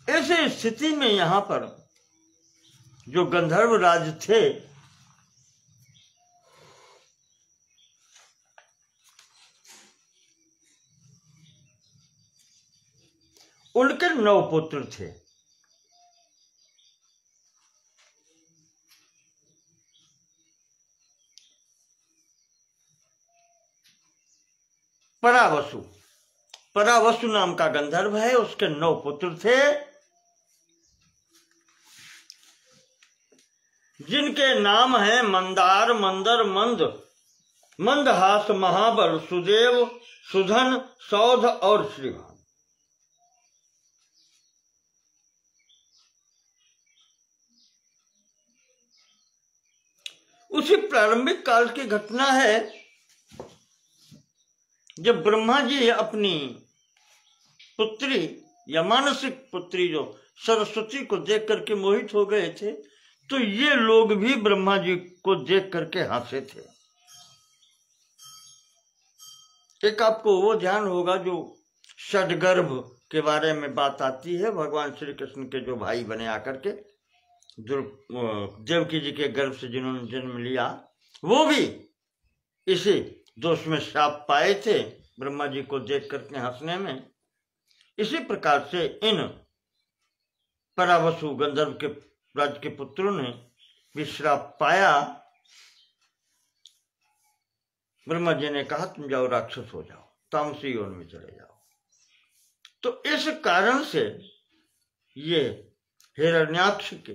ऐसे स्थिति में यहाँ पर जो गंधर्व राज थे, उनके 9 पुत्र थे। परावसु, परावसु नाम का गंधर्व है, उसके 9 पुत्र थे, जिनके नाम हैं मंदार, मंदर, मंद, मंदहास, महाबल, सुदेव, सुधन, सौध और श्रीभान। उसी प्रारंभिक काल की घटना है जब ब्रह्मा जी अपनी पुत्री या मानसिक पुत्री जो सरस्वती को देख करके मोहित हो गए थे, तो ये लोग भी ब्रह्मा जी को देख करके हंसे थे। एक आपको वो ध्यान होगा जो षडगर्भ के बारे में बात आती है, भगवान श्री कृष्ण के जो भाई बने आकर के देवकी जी के गर्भ से जिन्होंने जन्म लिया, वो भी इसी दोष में शाप पाए थे ब्रह्मा जी को देख करके हंसने में। इसी प्रकार से इन परावसु गंधर्व के राज्य के पुत्रों ने भी श्राप पाया। ब्रह्मा जी ने कहा तुम जाओ राक्षस हो जाओ, तामसी योनि में चले जाओ। तो इस कारण से ये हिरण्याक्ष के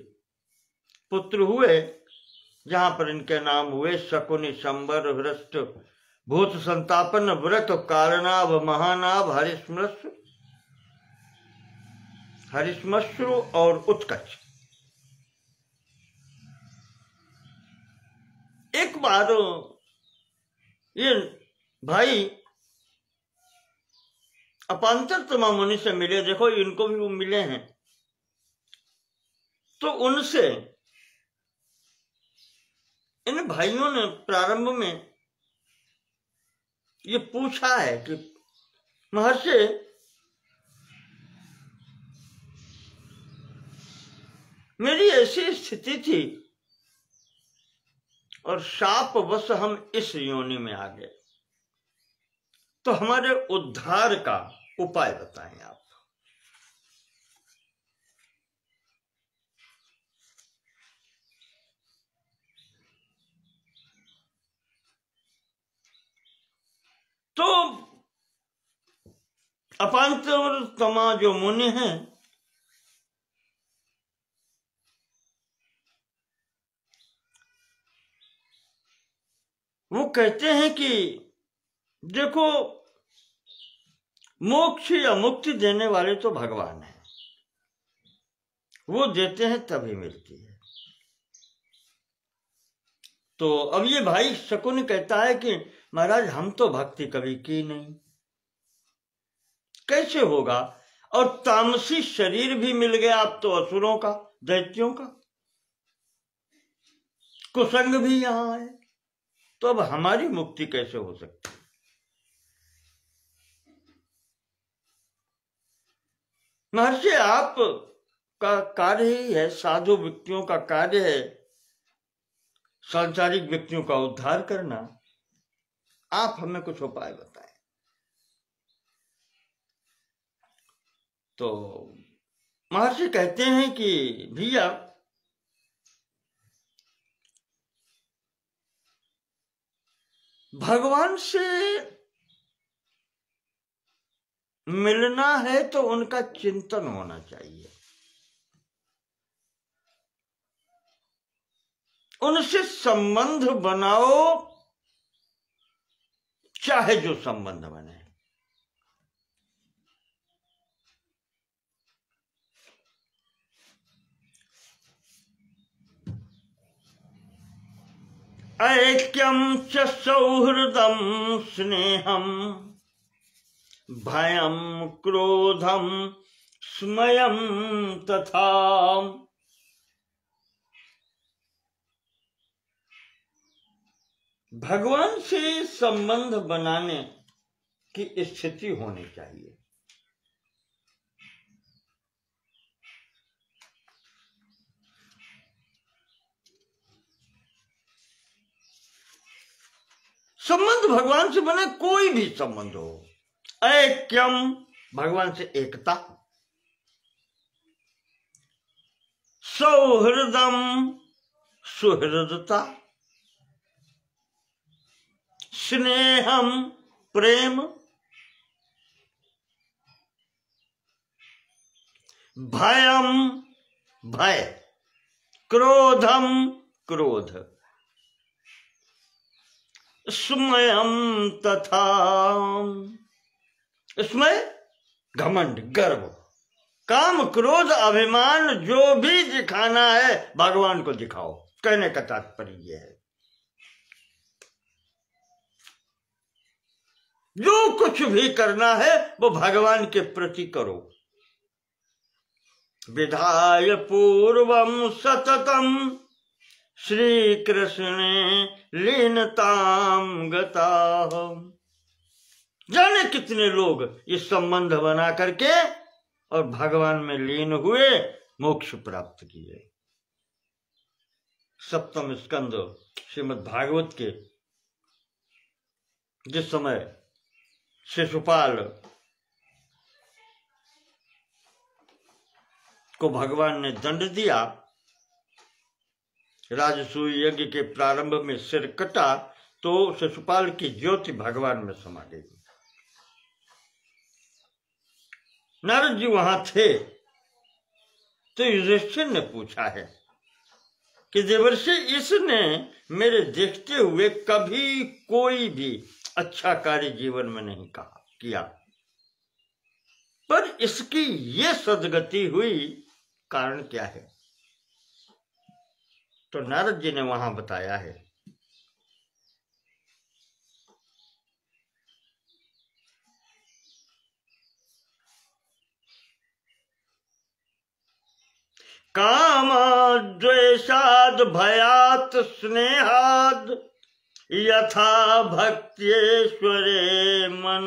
पुत्र हुए, जहां पर इनके नाम हुए शकुनि, शंबर, हृष्ट, भूत संतापन, व्रत, कारणाभ, महानाभ, हरिश्मश्रु और उत्कच। एक बार ये भाई अपांतरतमा मुनि से मिले, देखो इनको भी वो मिले हैं, तो उनसे इन भाइयों ने प्रारंभ में ये पूछा है कि महर्षि मेरी ऐसी स्थिति थी और शापवश हम इस योनि में आ गए, तो हमारे उद्धार का उपाय बताएं आप। तो अपांतरतमा जो मुनि हैं वो कहते हैं कि देखो मोक्ष या मुक्ति देने वाले तो भगवान हैं, वो देते हैं तभी मिलती है। तो अब ये भाई शकुन कहता है कि महाराज हम तो भक्ति कभी की नहीं, कैसे होगा, और तामसी शरीर भी मिल गया अब तो असुरों का, दैत्यों का, कुसंग भी यहां है, तो अब हमारी मुक्ति कैसे हो सकती। महर्षि आप का कार्य ही है, साधु व्यक्तियों का कार्य है सांसारिक व्यक्तियों का उद्धार करना, आप हमें कुछ उपाय बताएं। तो महर्षि कहते हैं कि भैया भगवान से मिलना है तो उनका चिंतन होना चाहिए, उनसे संबंध बनाओ, चाहे जो संबंध बने। ऐक्यम च सौहृदम स्नेहम भयम क्रोधम स्मयम तथा। भगवान से संबंध बनाने की स्थिति होनी चाहिए। संबंध भगवान से बने, कोई भी संबंध हो। ऐक्यम भगवान से एकता, सौहृदम सुहृदता, स्नेहम प्रेम, भयम भय, क्रोधम क्रोध, स्मयम तथा, इसमें घमंड गर्व, काम क्रोध अभिमान जो भी दिखाना है भगवान को दिखाओ, कहने का तात्पर्य यह है। जो कुछ भी करना है वो भगवान के प्रति करो। विधाय पूर्वम सततम श्री कृष्णे लीनताम गता। जाने कितने लोग इस संबंध बना करके और भगवान में लीन हुए, मोक्ष प्राप्त किए। सप्तम स्कंद श्रीमद् भागवत के जिस समय शिशुपाल को भगवान ने दंड दिया, राजसूय यज्ञ के प्रारंभ में सिर कटा तो शिशुपाल की ज्योति भगवान में समा गई। नारद जी वहां थे तो युधिष्ठिर ने पूछा है कि देवर्षि, इसने मेरे देखते हुए कभी कोई भी अच्छा कार्य जीवन में नहीं किया, पर इसकी ये सदगति हुई, कारण क्या है? तो नारद जी ने वहां बताया है काम द्वेषाद भयात स्नेहाद यथा भक्त्येश्वरे मन।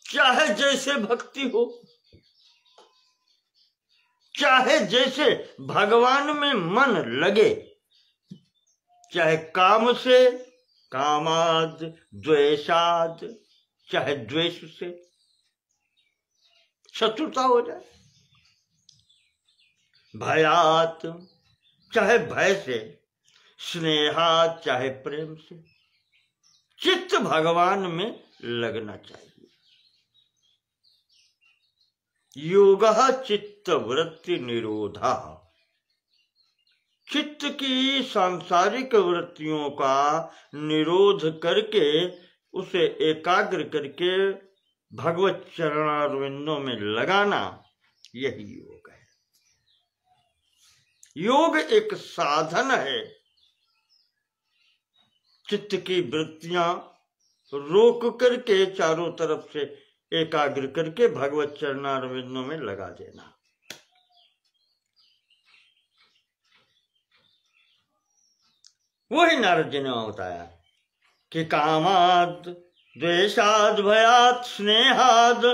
चाहे जैसे भक्ति हो, चाहे जैसे भगवान में मन लगे, चाहे काम से, कामाद द्वेषाद, चाहे द्वेष से शत्रुता हो जाए, भयात चाहे भय से, स्नेहात चाहे प्रेम से, चित्त भगवान में लगना चाहिए। योगः चित्त वृत्ति निरोधा, चित्त की सांसारिक वृत्तियों का निरोध करके उसे एकाग्र करके भगवत चरणारविंदों में लगाना, यही योग है। योग एक साधन है चित्त की वृत्तियां रोक करके चारों तरफ से एकाग्र करके भगवत चरणारविंदों में लगा देना। वही नारद जी ने बताया कि कामाद द्वेषाद भयात स्नेहाद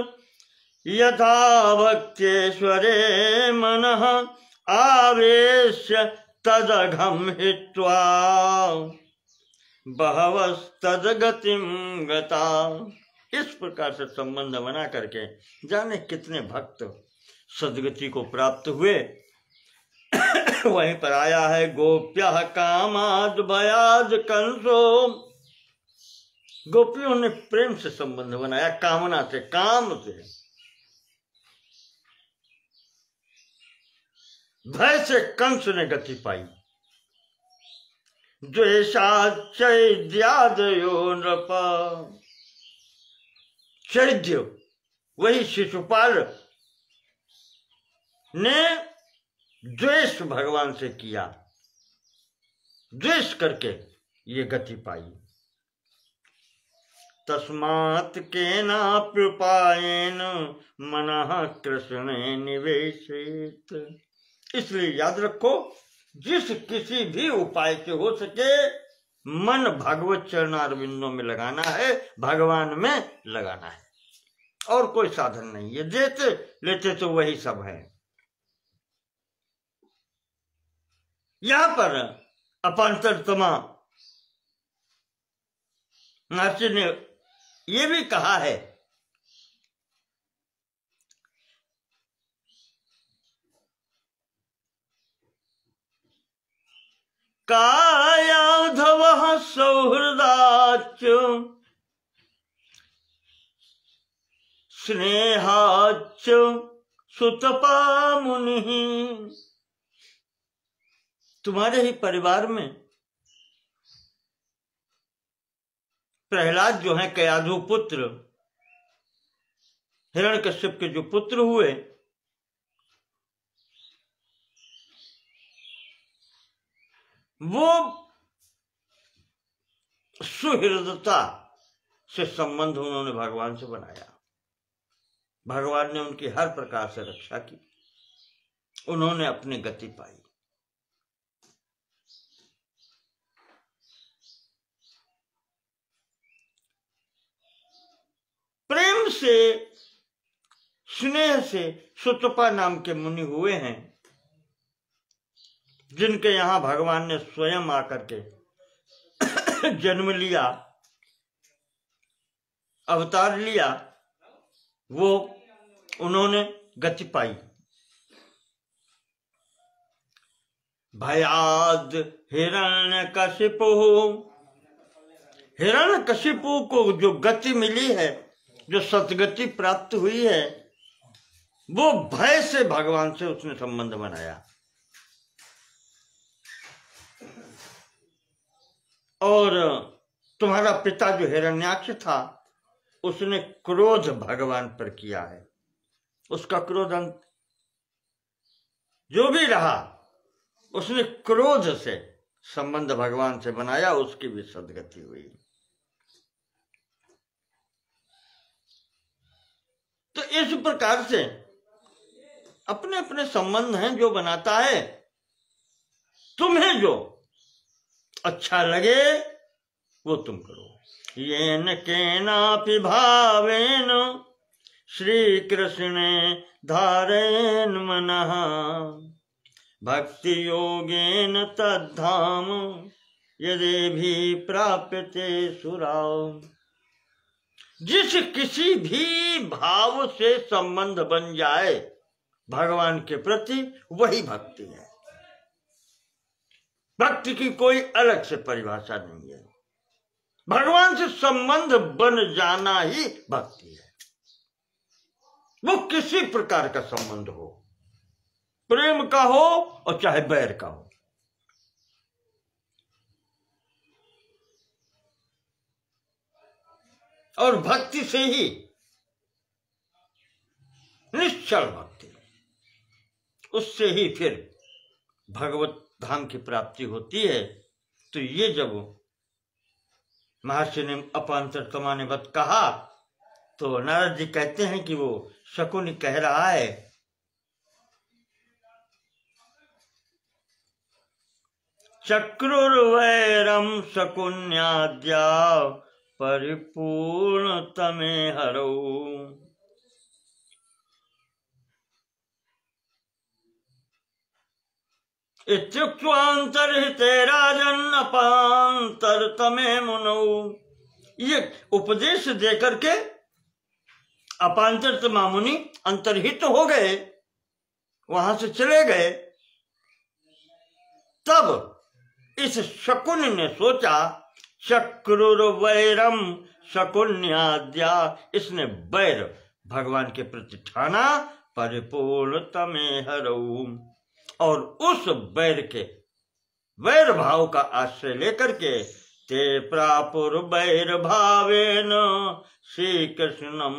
यथा भक्त्येश्वरे मनः आवेश्य तदघम हित्वा बहवस्तदगतिम गता। इस प्रकार से संबंध बना करके जाने कितने भक्त सदगति को प्राप्त हुए। वहीं पर आया है गोप्यः कामाद भयाद कंसो, गोपियों ने प्रेम से संबंध बनाया, कामना से, काम से। भय से कंस ने गति पाई। द्वेषाचैद्यादयो नृप, चैद्य वही शिशुपाल ने द्वेष भगवान से किया, द्वेष करके ये गति पाई। तस्मात् केनाप्युपायेन मनः कृष्णे निवेशित। इसलिए याद रखो, जिस किसी भी उपाय से हो सके मन भगवत चरणारविंदों में लगाना है, भगवान में लगाना है, और कोई साधन नहीं है। देते लेते तो वही सब है। यहां पर अपांतरतमा महर्षि ने ये भी कहा है कायाधवः सौहृदाच्च स्नेहाच्च सुतपा मुनि। तुम्हारे ही परिवार में प्रहलाद जो है कयाधु पुत्र, हिरण्यकश्यप के जो पुत्र हुए, वो सुहृदता से संबंध उन्होंने भगवान से बनाया। भगवान ने उनकी हर प्रकार से रक्षा की, उन्होंने अपनी गति पाई। प्रेम से, स्नेह से सुतपा नाम के मुनि हुए हैं, जिनके यहां भगवान ने स्वयं आकर के जन्म लिया, अवतार लिया, वो उन्होंने गति पाई। भयाद हिरण्यकशिपु, हिरण्यकशिपु को जो गति मिली है, जो सतगति प्राप्त हुई है, वो भय से भगवान से उसने संबंध बनाया। और तुम्हारा पिता जो हिरण्याक्ष था, उसने क्रोध भगवान पर किया है। उसका क्रोध अंत जो भी रहा, उसने क्रोध से संबंध भगवान से बनाया, उसकी भी सदगति हुई। तो इस प्रकार से अपने अपने संबंध हैं, जो बनाता है। तुम्हें जो अच्छा लगे वो तुम करो। येन केनापि भावेन श्री कृष्णे धारेन मनः, भक्ति योगेन तद्धाम यदि भी प्राप्यते सुराव। जिस किसी भी भाव से संबंध बन जाए भगवान के प्रति, वही भक्ति है। भक्ति की कोई अलग से परिभाषा नहीं है। भगवान से संबंध बन जाना ही भक्ति है। वो किसी प्रकार का संबंध हो, प्रेम का हो और चाहे बैर का हो। और भक्ति से ही, निश्चल भक्ति, उससे ही फिर भगवत धाम की प्राप्ति होती है। तो ये जब महर्षि ने अपांतरतमा ने बत कहा, तो नारद जी कहते हैं कि वो शकुनि कह रहा है, चक्रुर्वैरम शकुन्याद्या परिपूर्ण तमे हरौ। इत्युक्त्वान्तर्हिते राजन् अपांतरतमे मुनौ। ये उपदेश देकर के अपांतरतमा मुनि अंतर्हित हो गए, वहां से चले गए। तब इस शकुन ने सोचा, चक्रुर्वैरम शकुन्याद्या, इसने वैर भगवान के प्रति ठाना, परिपूर्ण तमे हरौ, और उस वैर के, वैर भाव का आश्रय लेकर के, ते प्रापुर वैर भावेन श्री कृष्णम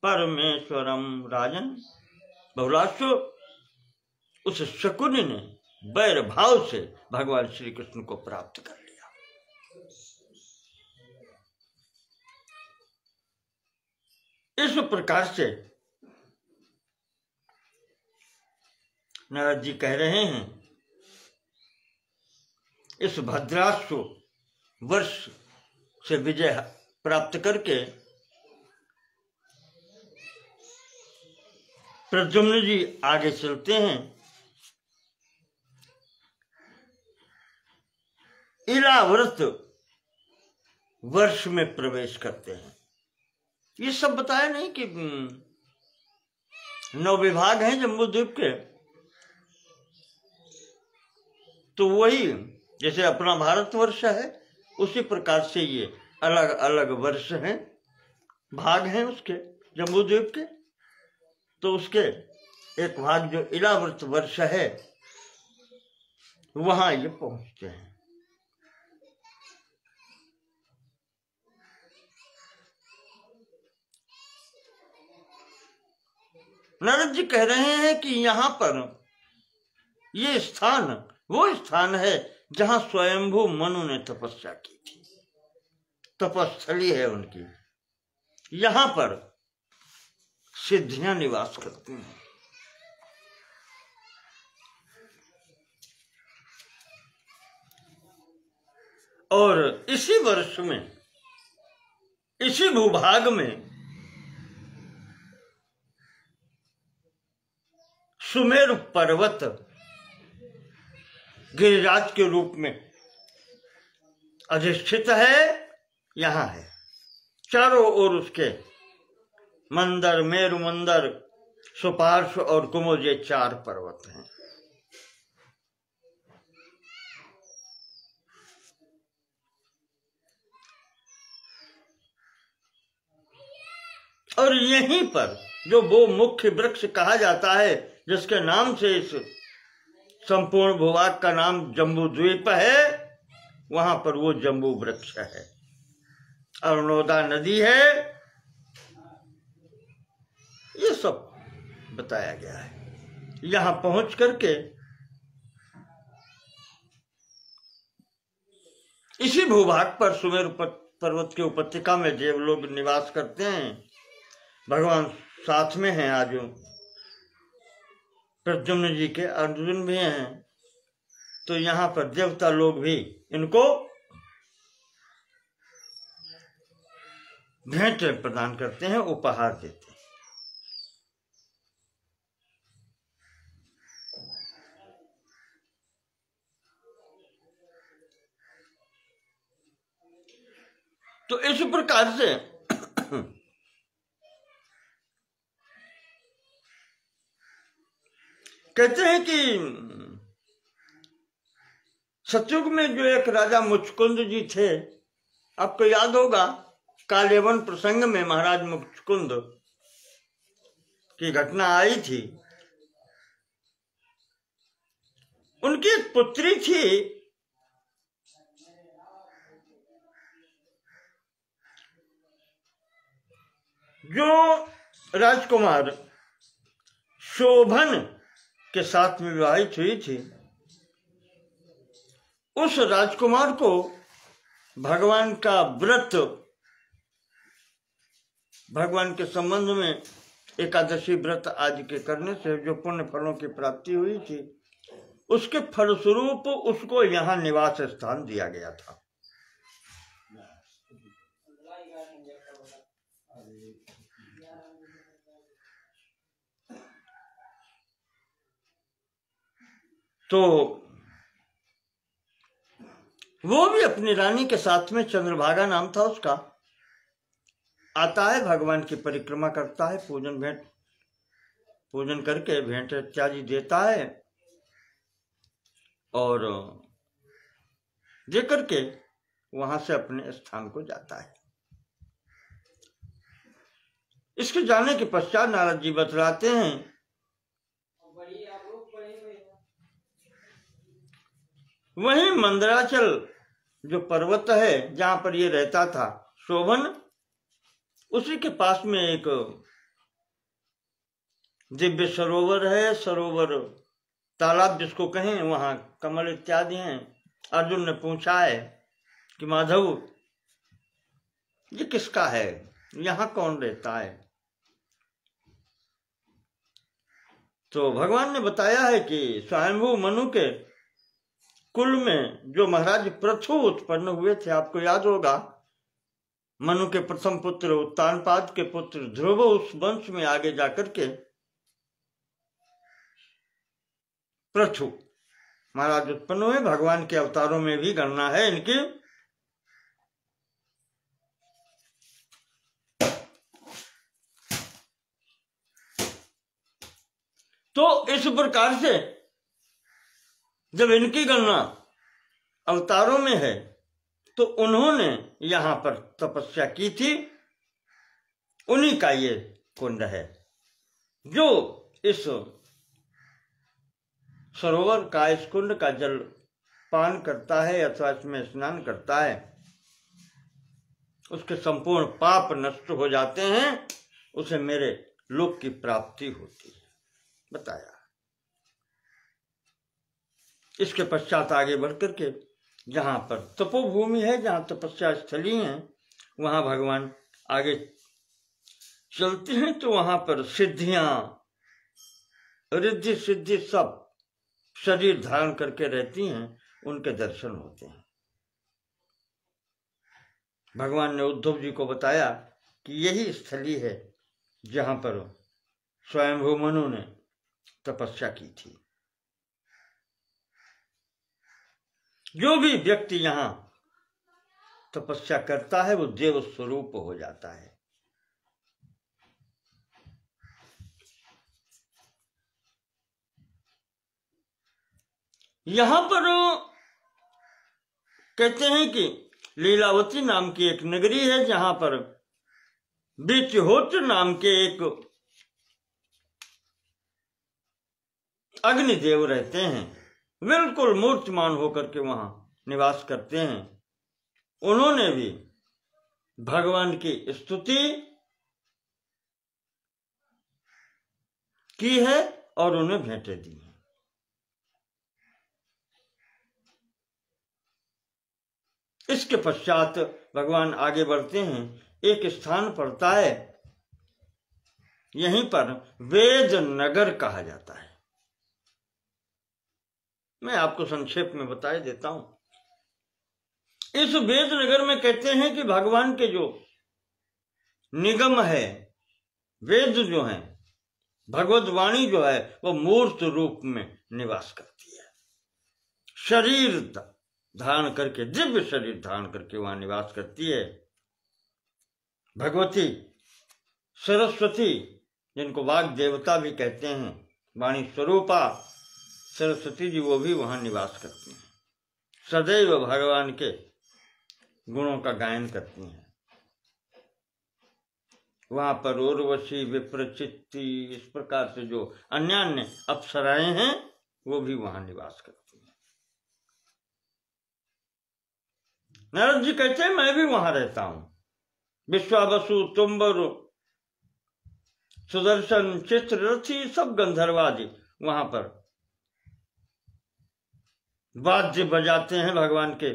परमेश्वरम। राजन बहुलाशु, उस शकुनि ने वैर भाव से भगवान श्री कृष्ण को प्राप्त कर लिया। इस प्रकार से नारद जी कह रहे हैं, इस भद्रासु वर्ष से विजय प्राप्त करके प्रद्युम्न जी आगे चलते हैं। इलाव्रत वर्ष में प्रवेश करते हैं। ये सब बताया नहीं कि 9 विभाग हैं जम्बूद्वीप के, तो वही जैसे अपना भारतवर्ष है, उसी प्रकार से ये अलग अलग वर्ष हैं, भाग हैं उसके। जम्बूद्वीप के, तो उसके एक भाग जो इलाव्रत वर्ष है वहां ये पहुंचते हैं। नारद जी कह रहे हैं कि यहां पर ये स्थान वो स्थान है जहां स्वयंभू मनु ने तपस्या की थी, तपस्थली है उनकी। यहां पर सिद्धियां निवास करती हैं। और इसी वर्ष में, इसी भूभाग में सुमेरु पर्वत गिरिराज के रूप में अधिष्ठित है, यहां है। चारों ओर उसके मंदर, मेरु मंदर, सुपार्श और कुमुद, ये 4 पर्वत हैं। और यहीं पर जो वो मुख्य वृक्ष कहा जाता है, जिसके नाम से इस संपूर्ण भूभाग का नाम जम्बूद्वीप है, वहां पर वो जम्बू वृक्ष है, अरुणोदा नदी है, ये सब बताया गया है। यहां पहुंच करके इसी भूभाग पर सुमेरु पर्वत की उपत्यका में देवलोग निवास करते हैं। भगवान साथ में हैं, आज प्रद्युम्न जी के अर्जुन भी हैं, तो यहाँ पर देवता लोग भी इनको भेंट प्रदान करते हैं, उपहार देते हैं। तो इस प्रकार से कहते हैं कि सतयुग में जो एक राजा मुचकुंद जी थे, आपको याद होगा कालेवन प्रसंग में महाराज मुचकुंद की घटना आई थी। उनकी एक पुत्री थी, जो राजकुमार शोभन के साथ में विवाहित हुई थी। उस राजकुमार को भगवान का व्रत, भगवान के संबंध में एकादशी व्रत आदि के करने से जो पुण्य फलों की प्राप्ति हुई थी, उसके फलस्वरूप उसको यहाँ निवास स्थान दिया गया था। तो वो भी अपनी रानी के साथ में, चंद्रभागा नाम था उसका, आता है, भगवान की परिक्रमा करता है, पूजन करके भेंट इत्यादि देता है, और दे करके वहां से अपने स्थान को जाता है। इसके जाने के पश्चात नारद जी बतलाते हैं वहीं मंदराचल जो पर्वत है जहां पर ये रहता था शोभन, उसी के पास में एक दिव्य सरोवर है, सरोवर तालाब जिसको कहें, वहां कमल इत्यादि हैं। अर्जुन ने पूछा है कि माधव ये किसका है, यहां कौन रहता है? तो भगवान ने बताया है कि स्वयंभू मनु के कुल में जो महाराज पृथु उत्पन्न हुए थे, आपको याद होगा मनु के प्रथम पुत्र उत्तानपाद के पुत्र ध्रुव उस वंश में आगे जाकर के पृथु महाराज उत्पन्न हुए। भगवान के अवतारों में भी गणना है इनकी। तो इस प्रकार से जब इनकी गणना अवतारों में है, तो उन्होंने यहां पर तपस्या की थी। उन्हीं का ये कुंड है। जो इस सरोवर का, इस कुंड का जल पान करता है अथवा इसमें स्नान करता है, उसके संपूर्ण पाप नष्ट हो जाते हैं, उसे मेरे लोक की प्राप्ति होती है, बताया। इसके पश्चात आगे बढ़कर के जहां पर तपोभूमि है, जहां तपस्या स्थली है, वहां भगवान आगे चलते हैं तो वहां पर सिद्धियां, रिद्धि सिद्धि सब शरीर धारण करके रहती हैं, उनके दर्शन होते हैं। भगवान ने उद्धव जी को बताया कि यही स्थली है जहां पर स्वयंभू मनु ने तपस्या की थी। जो भी व्यक्ति यहां तपस्या करता है वो देव स्वरूप हो जाता है। यहां पर कहते हैं कि लीलावती नाम की एक नगरी है, जहां पर वित्यहोत्र नाम के एक अग्निदेव रहते हैं, बिल्कुल मूर्तिमान होकर के वहां निवास करते हैं। उन्होंने भी भगवान की स्तुति की है और उन्हें भेंटें दी हैं। इसके पश्चात भगवान आगे बढ़ते हैं, एक स्थान पड़ता है, यहीं पर वेद नगर कहा जाता है। मैं आपको संक्षेप में बता देता हूं। इस वेद नगर में कहते हैं कि भगवान के जो निगम है, वेद जो है, भगवत वाणी जो है, वो मूर्त रूप में निवास करती है। शरीर धारण करके, दिव्य शरीर धारण करके वहां निवास करती है। भगवती सरस्वती, जिनको वाग देवता भी कहते हैं, वाणी स्वरूपा सरस्वती जी, वो भी वहां निवास करती हैं। सदैव भगवान के गुणों का गायन करती हैं। वहां पर उर्वशी, विप्रचित्ती, इस प्रकार से जो अन्य अन्य अप्सराएं हैं, वो भी वहां निवास करती हैं। नारद जी कहते हैं मैं भी वहां रहता हूं। विश्वावसु, तुम्बर, सुदर्शन, चित्ररथी, सब गंधर्वादि वहां पर वाद्य बजाते हैं, भगवान के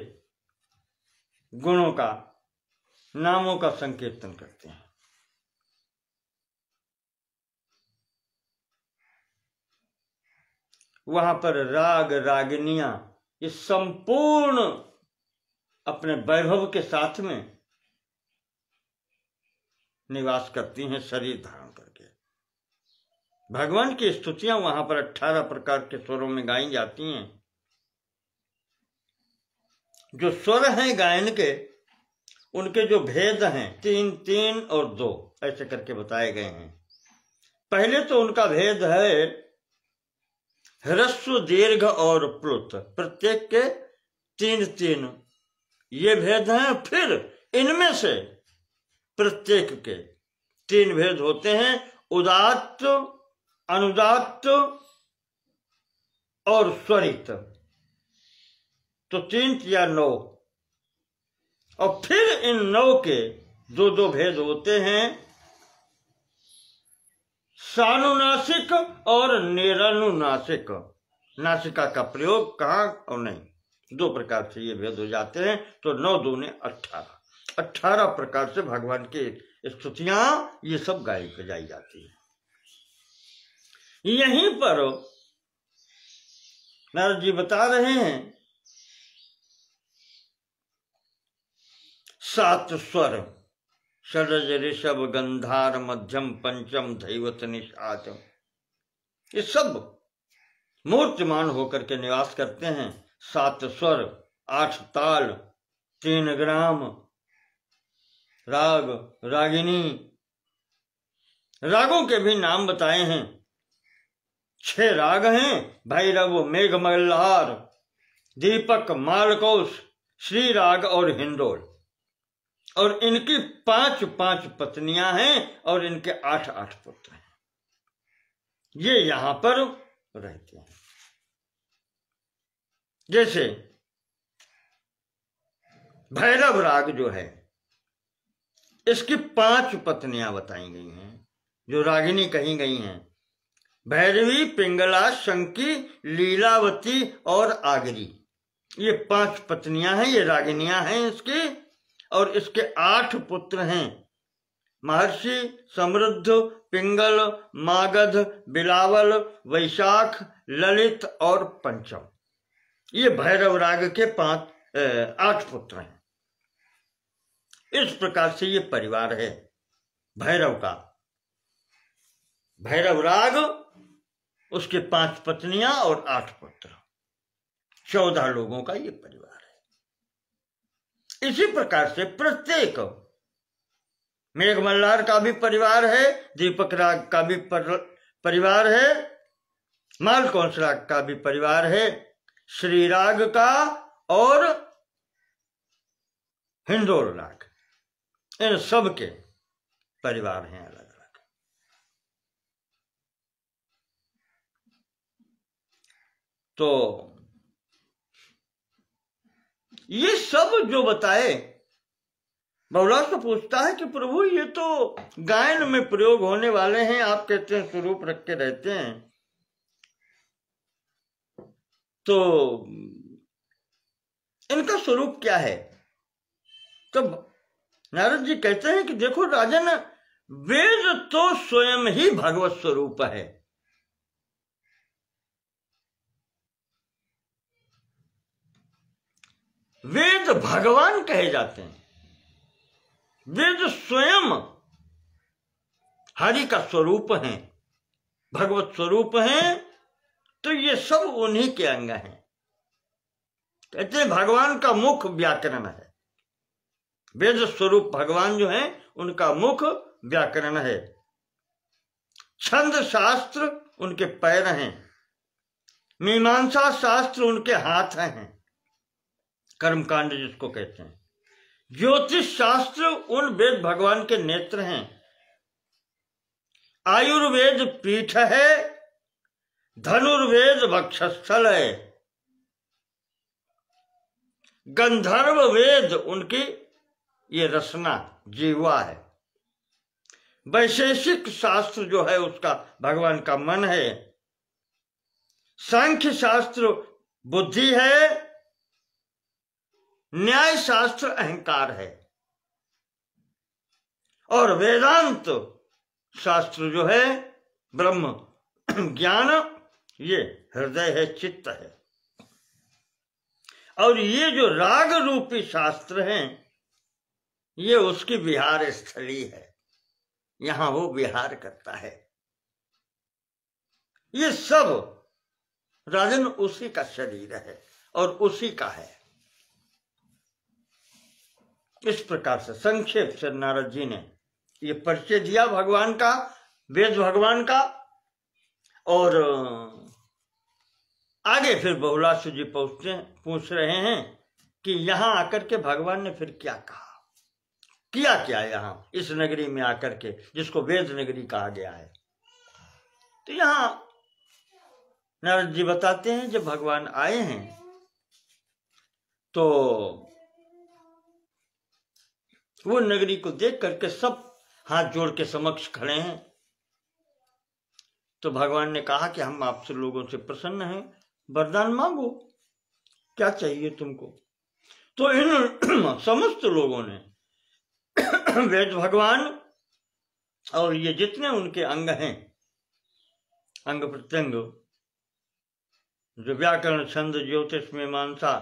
गुणों का, नामों का संकीर्तन करते हैं। वहां पर राग रागिनियां ये संपूर्ण अपने वैभव के साथ में निवास करती हैं, शरीर धारण करके। भगवान की स्तुतियां वहां पर 18 प्रकार के स्वरों में गाई जाती हैं। जो स्वर हैं गायन के, उनके जो भेद हैं, 3 3 और 2 ऐसे करके बताए गए हैं। पहले तो उनका भेद है ह्रस्व, दीर्घ और प्लुत, प्रत्येक के 3 3 ये भेद हैं। फिर इनमें से प्रत्येक के 3 भेद होते हैं, उदात्त, अनुदात्त और स्वरित। तो 3 या 9, और फिर इन 9 के 2 भेद होते हैं, सानुनासिक और निरानुनासिक। नासिका का प्रयोग कहाँ और नहीं, 2 प्रकार से ये भेद हो जाते हैं। तो 9 दूने 18 प्रकार से भगवान की स्तुतियां ये सब गाई जाती है। यहीं पर नारद जी बता रहे हैं 7 स्वर, षडज, ऋषभ, गंधार, मध्यम, पंचम, धैवत, निषाद, ये सब मूर्तिमान होकर के निवास करते हैं। 7 स्वर, 8 ताल, 3 ग्राम, राग रागिनी। रागों के भी नाम बताए हैं। 6 राग हैं, भैरव, मेघ मल्हार, दीपक, मालकोश, श्री राग और हिंडोल। और इनकी 5 पत्नियां हैं और इनके 8 पुत्र हैं। ये यहां पर रहते हैं। जैसे भैरव राग जो है, इसकी 5 पत्नियां बताई गई हैं, जो रागिनी कही गई हैं। भैरवी, पिंगला, शंकी, लीलावती और आगरी, ये 5 पत्नियां हैं, ये रागिनियां हैं इसकी। और इसके 8 पुत्र हैं, महर्षि, समृद्ध, पिंगल, मागध, बिलावल, वैशाख, ललित और पंचम। ये भैरव राग के 8 पुत्र हैं। इस प्रकार से ये परिवार है भैरव का। भैरव राग, उसके 5 पत्नियां और 8 पुत्र, 14 लोगों का ये परिवार है। इसी प्रकार से प्रत्येक, मेघमल्लार का भी परिवार है, दीपक राग का भी परिवार है, मालकौंस राग का भी परिवार है, श्री राग का और हिंदोल राग, इन सब के परिवार हैं अलग अलग। तो ये सब जो बताए, बहुलास तो पूछता है कि प्रभु ये तो गायन में प्रयोग होने वाले हैं, आप कहते हैं स्वरूप रख के रहते हैं, तो इनका स्वरूप क्या है? तब नारद जी कहते हैं कि देखो राजन, वेद तो स्वयं ही भगवत स्वरूप है। वेद भगवान कहे जाते हैं, वेद स्वयं हरि का स्वरूप है, भगवत स्वरूप है। तो ये सब उन्हीं के अंग हैं। कहते हैं भगवान का मुख व्याकरण है, वेद स्वरूप भगवान जो है उनका मुख व्याकरण है। छंद शास्त्र उनके पैर हैं, मीमांसा शास्त्र उनके हाथ हैं, कर्मकांड जिसको कहते हैं। ज्योतिष शास्त्र उन वेद भगवान के नेत्र हैं। आयुर्वेद पीठ है, धनुर्वेद वक्षस्थल है, गंधर्व वेद उनकी ये रसना जीवा है, वैशेषिक शास्त्र जो है उसका भगवान का मन है, सांख्य शास्त्र बुद्धि है, न्याय शास्त्र अहंकार है, और वेदांत शास्त्र जो है ब्रह्म ज्ञान, ये हृदय है, चित्त है। और ये जो राग रूपी शास्त्र हैं, ये उसकी विहार स्थली है, यहां वो विहार करता है। ये सब राजन उसी का शरीर है और उसी का है। इस प्रकार से संक्षेप से नारद जी ने ये परिचय दिया भगवान का, वेद भगवान का। और आगे फिर बहुलासु जी पूछ रहे हैं कि यहां आकर के भगवान ने फिर क्या कहा, किया क्या यहां इस नगरी में आकर के, जिसको वेद नगरी कहा गया है। तो यहां नारद जी बताते हैं जब भगवान आए हैं तो वो नगरी को देख करके सब हाथ जोड़ के समक्ष खड़े हैं। तो भगवान ने कहा कि हम आपसे लोगों से प्रसन्न हैं, वरदान मांगो, क्या चाहिए तुमको। तो इन समस्त लोगों ने वेद भगवान और ये जितने उनके अंग हैं, अंग प्रत्यंग, जो व्याकरण, छंद, ज्योतिष, मीमांसा,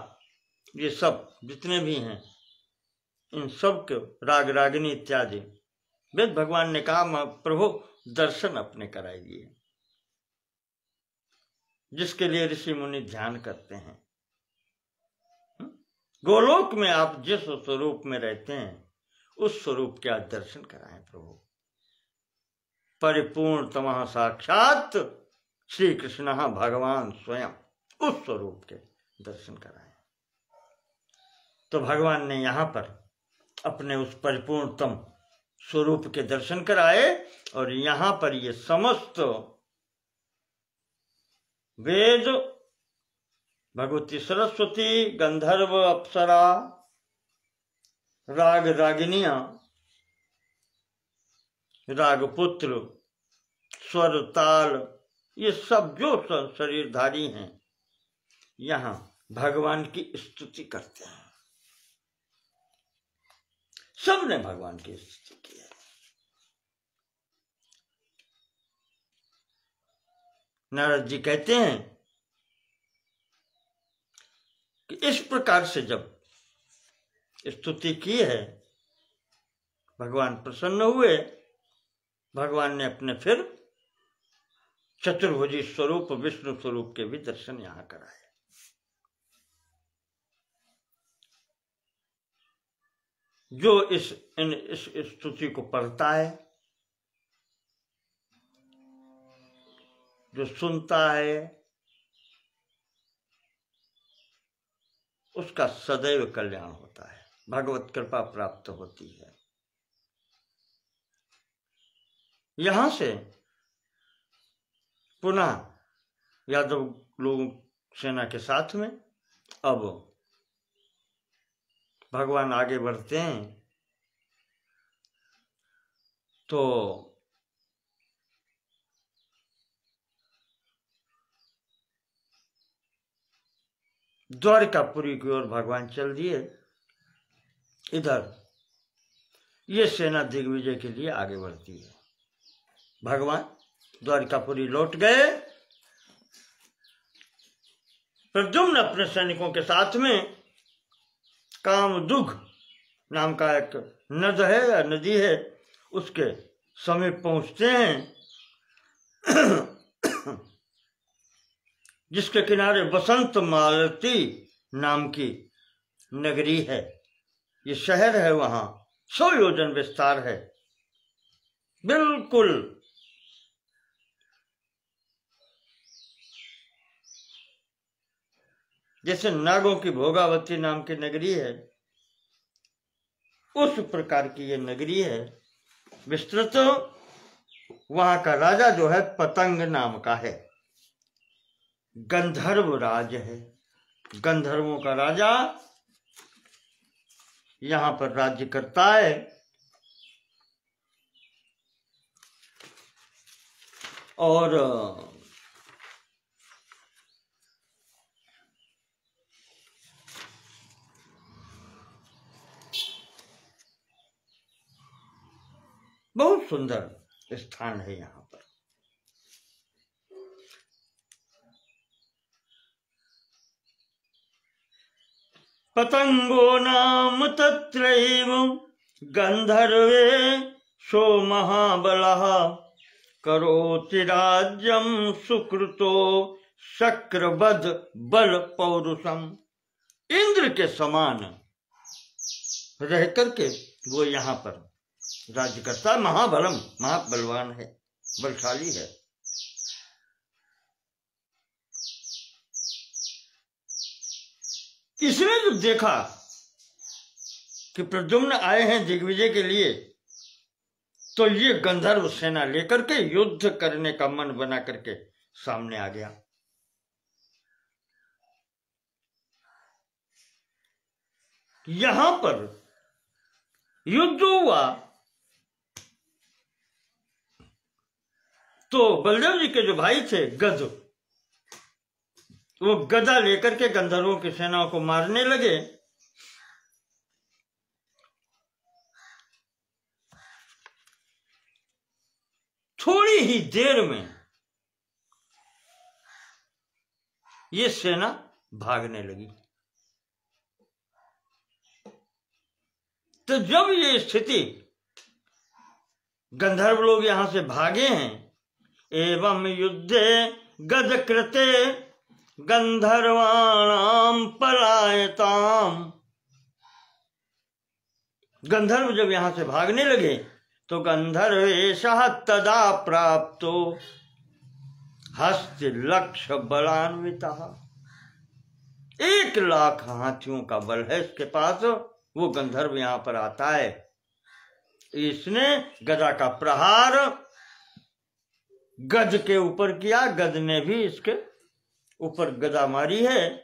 ये सब जितने भी हैं, इन सब के राग रागिनी इत्यादि, वेद भगवान ने कहा प्रभु दर्शन अपने कराइए, जिसके लिए ऋषि मुनि ध्यान करते हैं। गोलोक में आप जिस स्वरूप में रहते हैं उस स्वरूप के आप दर्शन कराएं प्रभु। परिपूर्ण तमः साक्षात श्री कृष्ण भगवान स्वयं, उस स्वरूप के दर्शन कराएं। तो भगवान ने यहां पर अपने उस परिपूर्णतम स्वरूप के दर्शन कराए। और यहां पर ये समस्त वेद, भगवती सरस्वती, गंधर्व, अप्सरा, राग रागिनियां, रागपुत्र, स्वर, ताल, ये सब जो शरीरधारी हैं यहां भगवान की स्तुति करते हैं। सबने भगवान की स्तुति की है। नारद जी कहते हैं कि इस प्रकार से जब स्तुति की है, भगवान प्रसन्न हुए। भगवान ने अपने फिर चतुर्भुजी स्वरूप, विष्णु स्वरूप के भी दर्शन यहां कराए। जो इस स्तुति को पढ़ता है, जो सुनता है, उसका सदैव कल्याण होता है, भगवत कृपा प्राप्त होती है। यहां से पुनः यादव लोगों सेना के साथ में अब भगवान आगे बढ़ते हैं। तो द्वारकापुरी की ओर भगवान चल दिए। इधर ये सेना दिग्विजय के लिए आगे बढ़ती है। भगवान द्वारकापुरी लौट गए। प्रद्युम्न अपने सैनिकों के साथ में कामदुघ नाम का एक नद है या नदी है, उसके समीप पहुंचते हैं, जिसके किनारे बसंत मालती नाम की नगरी है। ये शहर है, वहां 100 योजन विस्तार है। बिल्कुल जैसे नागों की भोगावती नाम की नगरी है, उस प्रकार की ये नगरी है, विस्तृत। वहां का राजा जो है पतंग नाम का है, गंधर्व राज है। गंधर्वों का राजा यहां पर राज्य करता है। और बहुत सुंदर स्थान है यहां पर। पतंगो नाम तत्रैव गंधर्वे सो महाबलः करोति राज्यम सुकृतो शक्रवध बल पौरुषम। इंद्र के समान रह करके वो यहाँ पर राज्य करता है। महाबलम, महाबलवान है, बलशाली है। इसने जब देखा कि प्रद्युम्न आए हैं दिग्विजय के लिए, तो ये गंधर्व सेना लेकर के युद्ध करने का मन बना करके सामने आ गया। यहां पर युद्ध हुआ तो बलदेव जी के जो भाई थे गज, वो गदा लेकर के गंधर्वों की सेनाओं को मारने लगे। थोड़ी ही देर में ये सेना भागने लगी। तो जब ये स्थिति, गंधर्व लोग यहां से भागे हैं, एवं युद्धे गज कृते गंधर्वाणाम पलायताम। गंधर्व जब यहां से भागने लगे तो गंधर्वेशः तदा प्राप्तो हस्त लक्ष्य बलान्वितः। 1 लाख हाथियों का बल है इसके पास। वो गंधर्व यहाँ पर आता है। इसने गदा का प्रहार गज के ऊपर किया, गज ने भी इसके ऊपर गदा मारी है।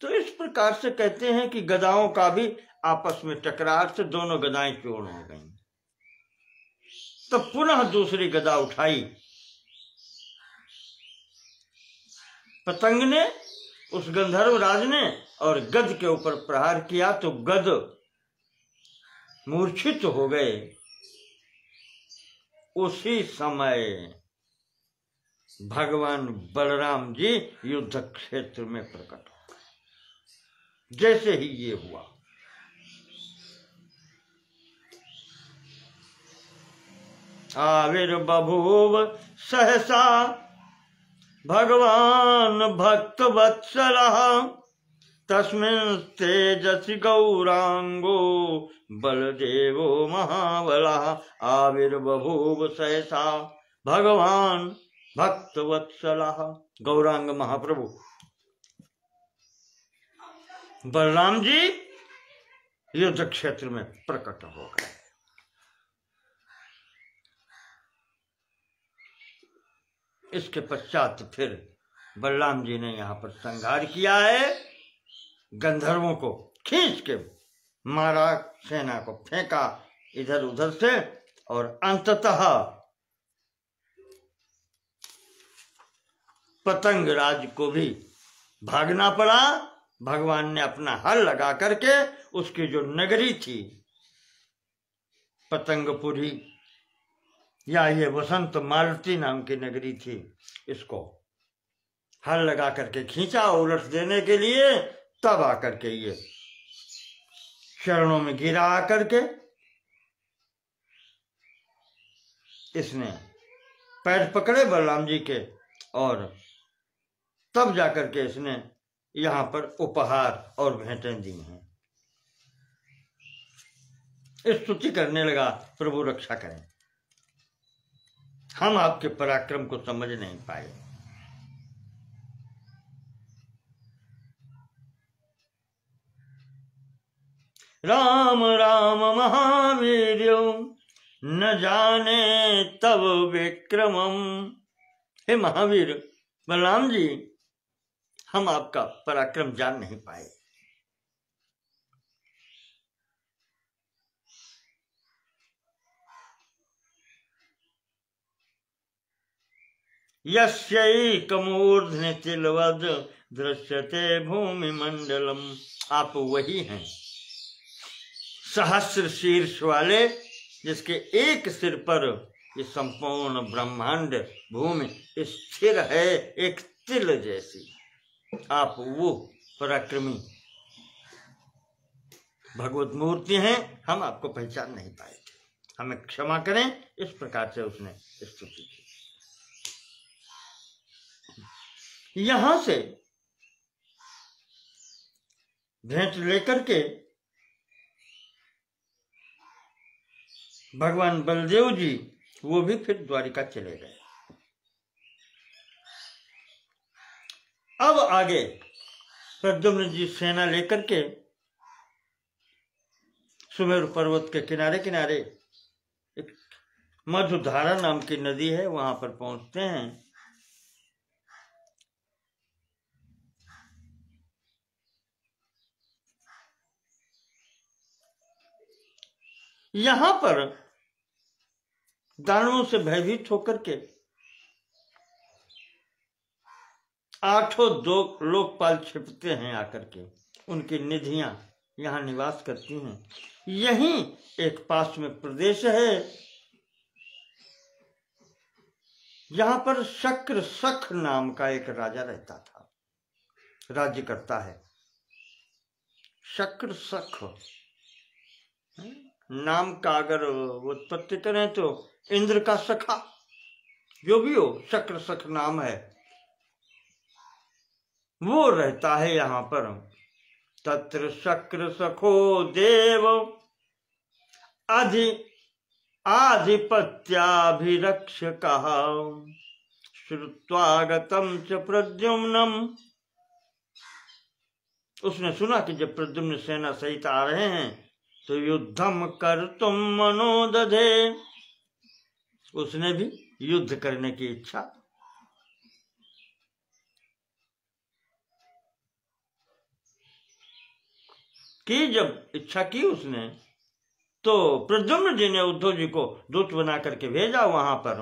तो इस प्रकार से कहते हैं कि गदाओं का भी आपस में टकरार से दोनों गदाएं चूर्ण हो गईं। तो पुनः दूसरी गदा उठाई पतंग ने, उस गंधर्व राज ने, और गद के ऊपर प्रहार किया तो गद मूर्छित हो गए। उसी समय भगवान बलराम जी युद्ध क्षेत्र में प्रकट हो गए। जैसे ही ये हुआ, आविर्बभूव सहसा भगवान भक्त वत्सलः तस्मिन् तेजसि गौरांगो बलदेवो महाबलः। आविर्बभूव सहसा भगवान भक्त वत्सलः, गौरांग महाप्रभु बलराम जी युद्ध क्षेत्र में प्रकट हो गए। इसके पश्चात फिर बलराम जी ने यहाँ पर संहार किया है, गंधर्वों को खींच के मारा, सेना को फेंका इधर उधर से, और अंततः पतंग राज को भी भागना पड़ा। भगवान ने अपना हल लगा करके उसकी जो नगरी थी पतंगपुरी, या ये वसंत मालती नाम की नगरी थी, इसको हल लगा करके खींचा उलट देने के लिए। तब आकर के ये चरणों में गिरा आकर के इसने पैर पकड़े बलराम जी के, और तब जाकर के इसने यहाँ पर उपहार और भेंटें दी हैं। स्तुति करने लगा, प्रभु रक्षा करें, हम आपके पराक्रम को समझ नहीं पाए। राम राम महावीर्यो न जाने तब विक्रमम। हे महावीर बलराम जी, हम आपका पराक्रम जान नहीं पाए। यस्यैकमूर्ध्नि तिलवद दृश्यते भूमि मंडलम। आप वही हैं सहस्र शीर्ष वाले, जिसके एक सिर पर ये संपूर्ण ब्रह्मांड भूमि स्थिर है, एक तिल जैसी। आप वो पराक्रमी भगवत मूर्ति हैं, हम आपको पहचान नहीं पाए थे, हमें क्षमा करें। इस प्रकार से उसने स्तुति की। यहां से भेंट लेकर के भगवान बलदेव जी वो भी फिर द्वारिका चले गए। अब आगे प्रद्युम्न जी सेना लेकर के सुमेरु पर्वत के किनारे किनारे एक मधुधारा नाम की नदी है, वहां पर पहुंचते हैं। यहां पर दानवों से भयभीत होकर के 8 लोकपाल छिपते हैं आकर के, उनकी निधियां यहां निवास करती हैं। यहीं एक पास में प्रदेश है, यहां पर शक्र सख नाम का एक राजा रहता था, राज्य करता है। शक्र सख नाम का अगर उत्पत्ति करें तो इंद्र का सखा, जो भी हो, शक्र सख नाम है, वो रहता है यहां पर। तत्र शक्र सखो देव आधिपत्याभिरक्षकः श्रुत्वागतम च प्रद्युम्नम। उसने सुना कि जब प्रद्युम्न सेना सहित आ रहे हैं तो युद्धम कर तुम मनोदधे, उसने भी युद्ध करने की इच्छा की। जब इच्छा की उसने, तो प्रद्युम्न जी ने उद्धव जी को दूत बना करके भेजा वहां पर।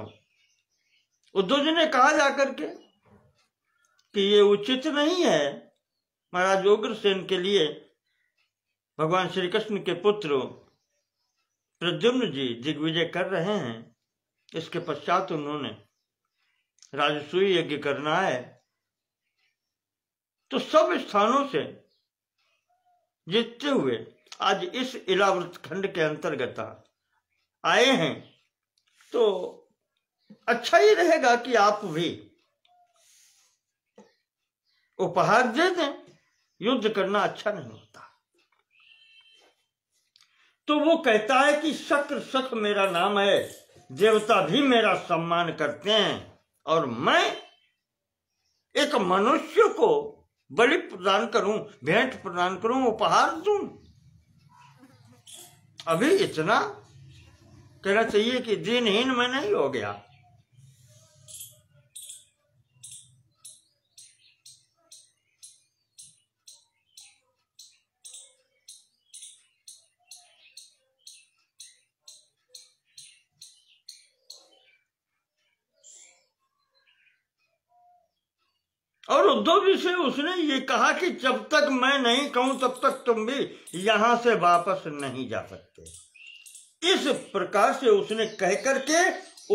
उद्धव जी ने कहा जाकर के कि ये उचित नहीं है, महाराज उग्रसेन के लिए भगवान श्री कृष्ण के पुत्र प्रद्युम्न जी दिग्विजय कर रहे हैं। इसके पश्चात उन्होंने राजसूय यज्ञ करना है, तो सब स्थानों से जीतते हुए आज इस इलाव्रत खंड के अंतर्गत आए हैं, तो अच्छा ही रहेगा कि आप भी उपहार दे दें। युद्ध करना अच्छा नहीं होता। तो वो कहता है कि शक्र सख मेरा नाम है, देवता भी मेरा सम्मान करते हैं, और मैं एक मनुष्य को बलि प्रदान करूं, भेंट प्रदान करूं, उपहार दूं। अभी इतना कहना चाहिए कि दीनहीन मैं नहीं हो गया। और उद्धव जी से उसने ये कहा कि जब तक मैं नहीं कहूं तब तक तुम भी यहां से वापस नहीं जा सकते। इस प्रकार से उसने कह करके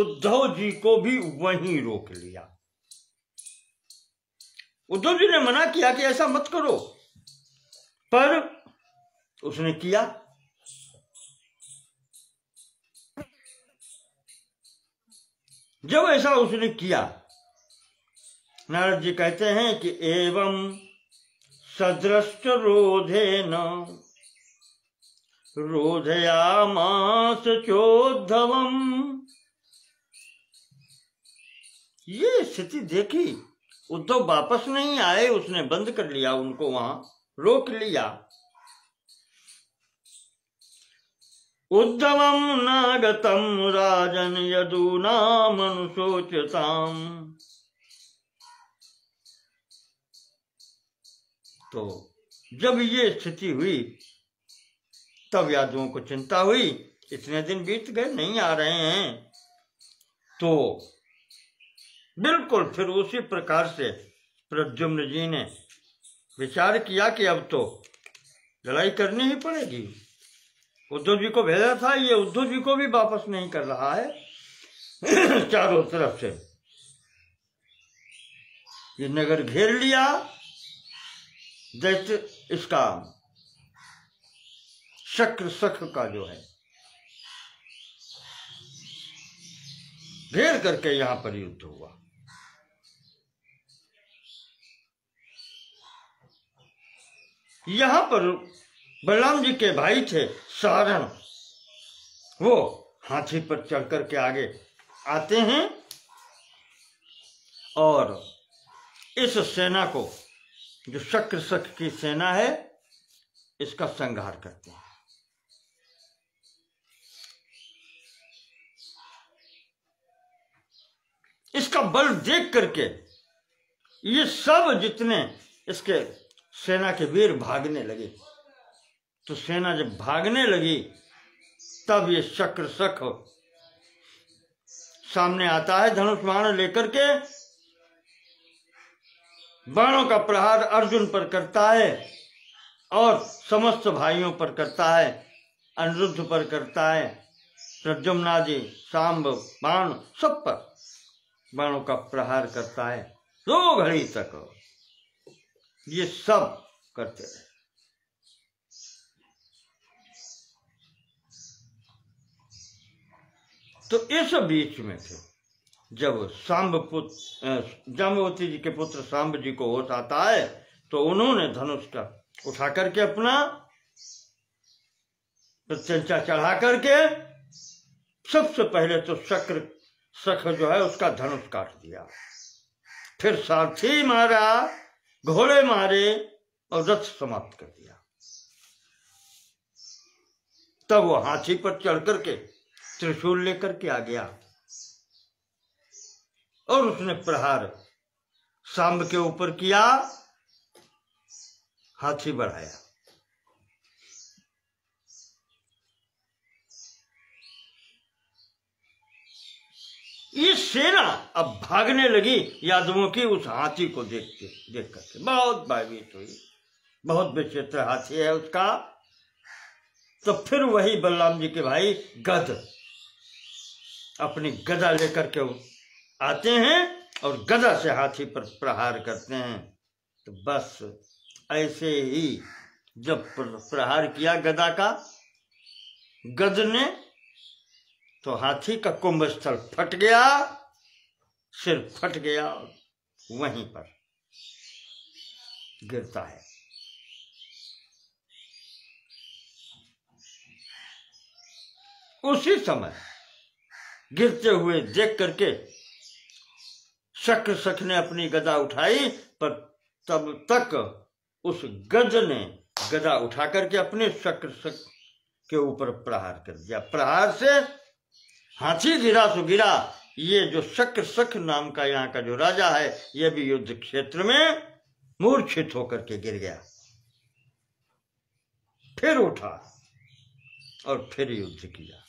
उद्धव जी को भी वहीं रोक लिया। उद्धव जी ने मना किया कि ऐसा मत करो, पर उसने किया। जब ऐसा उसने किया, नारद जी कहते हैं कि एवं सदृष्ट रोधेन रोधयामास चोद्धवम। ये स्थिति देखी, उद्धव वापस नहीं आए, उसने बंद कर लिया, उनको वहां रोक लिया। उद्धवम नागतम राजन यदूना मनुषोच्यताम। तो जब ये स्थिति हुई, तब यादवों को चिंता हुई, इतने दिन बीत गए, नहीं आ रहे हैं। तो बिल्कुल फिर उसी प्रकार से प्रद्युम्न जी ने विचार किया कि अब तो लड़ाई करनी ही पड़ेगी। उद्धव जी को भेजा था, ये उद्धव जी को भी वापस नहीं कर रहा है। चारों तरफ से ये नगर घेर लिया, जैसे इसका शक्र सख का जो है घेर करके यहां पर युद्ध हुआ। यहां पर बलराम जी के भाई थे सारण, वो हाथी पर चढ़ करके आगे आते हैं और इस सेना को, जो शक्र सख की सेना है, इसका संहार करते हैं। इसका बल देख करके ये सब जितने इसके सेना के वीर भागने लगे। तो सेना जब भागने लगी, तब ये शक्र सख सामने आता है धनुष बाण लेकर के, बाणों का प्रहार अर्जुन पर करता है और समस्त भाइयों पर करता है, अनिरुद्ध पर करता है, प्रद्युम्नादि सांब बाण सब पर बाणों का प्रहार करता है। 2 घड़ी तक ये सब करते रहे। तो इस बीच में थे जब जाम्बवती जी के पुत्र सांब जी को होश आता है, तो उन्होंने धनुष का उठा करके अपना प्रत्यंचा चढ़ा करके सबसे पहले तो शक्र सख जो है उसका धनुष काट दिया, फिर सारथी मारा, घोड़े मारे और रथ समाप्त कर दिया। तब वो हाथी पर चढ़ करके त्रिशूल लेकर के आ गया और उसने प्रहार सांब के ऊपर किया, हाथी बढ़ाया। ये सेना अब भागने लगी यादवों की उस हाथी को देख करके। बहुत भयभीत हुई, बहुत विचित्र हाथी है उसका। तो फिर वही बलराम जी के भाई गद अपनी गदा लेकर के आते हैं और गदा से हाथी पर प्रहार करते हैं। तो बस ऐसे ही जब प्रहार किया गदा का गद ने, तो हाथी का कुंभ स्थल फट गया, सिर फट गया, वहीं पर गिरता है। उसी समय गिरते हुए देख करके शक्रशख ने अपनी गदा उठाई, पर तब तक उस गज ने गदा उठा करके अपने शक्रशख के ऊपर प्रहार कर दिया। प्रहार से हाथी गिरा तो गिरा, ये जो शक्रशख नाम का यहाँ का जो राजा है, ये भी युद्ध क्षेत्र में मूर्छित होकर के गिर गया। फिर उठा और फिर युद्ध किया।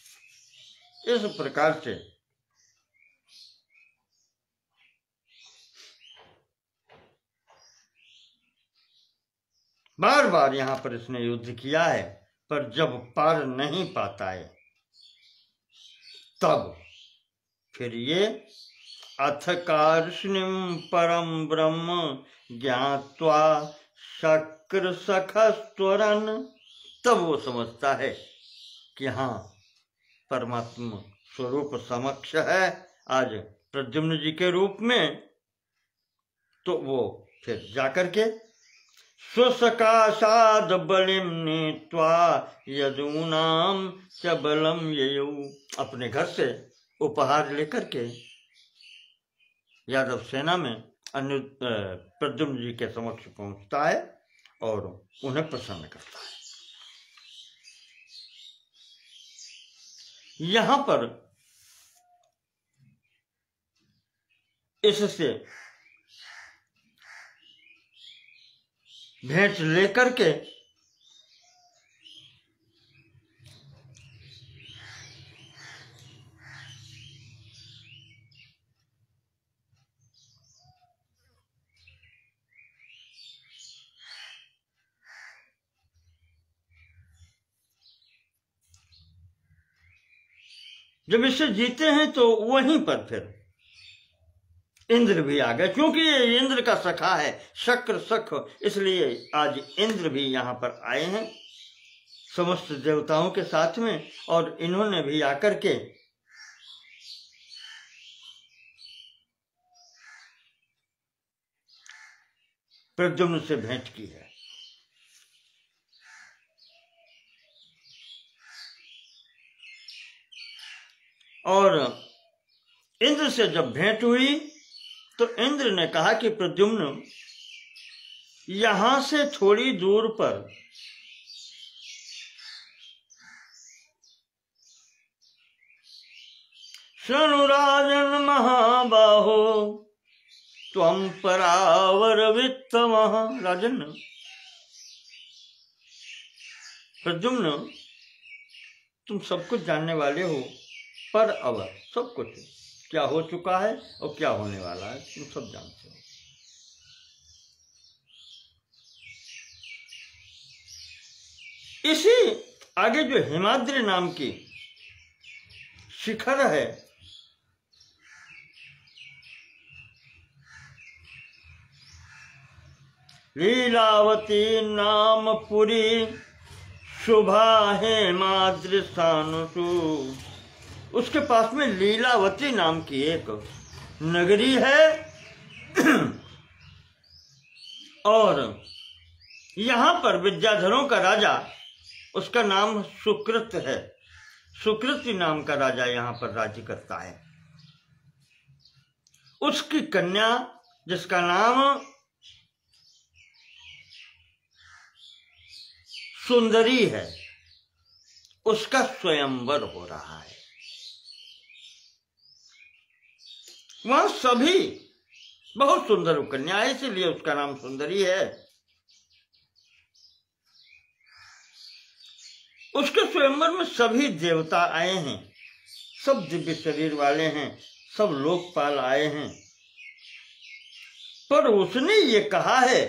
इस प्रकार से बार बार यहां पर इसने युद्ध किया है, पर जब पार नहीं पाता है तब फिर ये अथ कार्ष्णिम परम ब्रह्म ज्ञात्वा शक्र सखस्त्वरन, तब वो समझता है कि हाँ परमात्मा स्वरूप समक्ष है आज प्रद्युम्न जी के रूप में। तो वो फिर जाकर के स्वसकाशाद बलिम नीत्वा यदूनाम च बलम ययौ, अपने घर से उपहार लेकर के यादव सेना में प्रद्युम्न जी के समक्ष पहुंचता है और उन्हें प्रसन्न करता है। यहां पर इससे भेंट लेकर के जब इससे जीते हैं तो वहीं पर फिर इंद्र भी आ गए, क्योंकि ये इंद्र का सखा है, शक्र सख, इसलिए आज इंद्र भी यहां पर आए हैं समस्त देवताओं के साथ में, और इन्होंने भी आकर के प्रद्युम्न से भेंट की है। और इंद्र से जब भेंट हुई तो इंद्र ने कहा कि प्रद्युम्न यहां से थोड़ी दूर पर शृणु राजन महाबाहो त्वं परावर वित्तमः। राजन प्रद्युम्न, तुम सब कुछ जानने वाले हो, पर अब सब कुछ क्या हो चुका है और क्या होने वाला है तुम सब जानते हो। इसी आगे जो हिमाद्री नाम की शिखर है, लीलावती नाम पुरी शुभा हेमाद्रि स्थानुषु, उसके पास में लीलावती नाम की एक नगरी है और यहां पर विद्याधरों का राजा, उसका नाम सुकृत है, सुकृति नाम का राजा यहां पर राज्य करता है। उसकी कन्या जिसका नाम सुंदरी है, उसका स्वयंवर हो रहा है। वहां सभी बहुत सुंदर कन्या है, इसलिए उसका नाम सुंदरी है। उसके स्वयंवर में सभी देवता आए हैं, सब दिव्य शरीर वाले हैं, सब लोकपाल आए हैं। पर उसने ये कहा है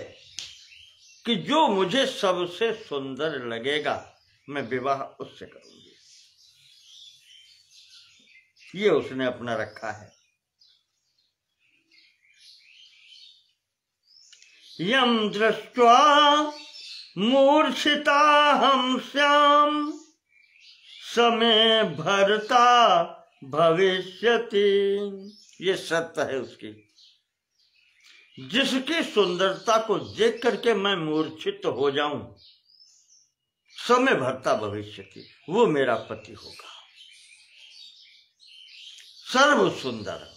कि जो मुझे सबसे सुंदर लगेगा मैं विवाह उससे करूंगी। ये उसने अपना रखा है। यम दृष्ट्वा मूर्छिता हम श्याम समय भरता भविष्यति। ये सत्य है उसकी। जिसकी सुंदरता को देख करके मैं मूर्छित हो जाऊं, समय भरता भविष्यति, वो मेरा पति होगा, सर्व सुंदर।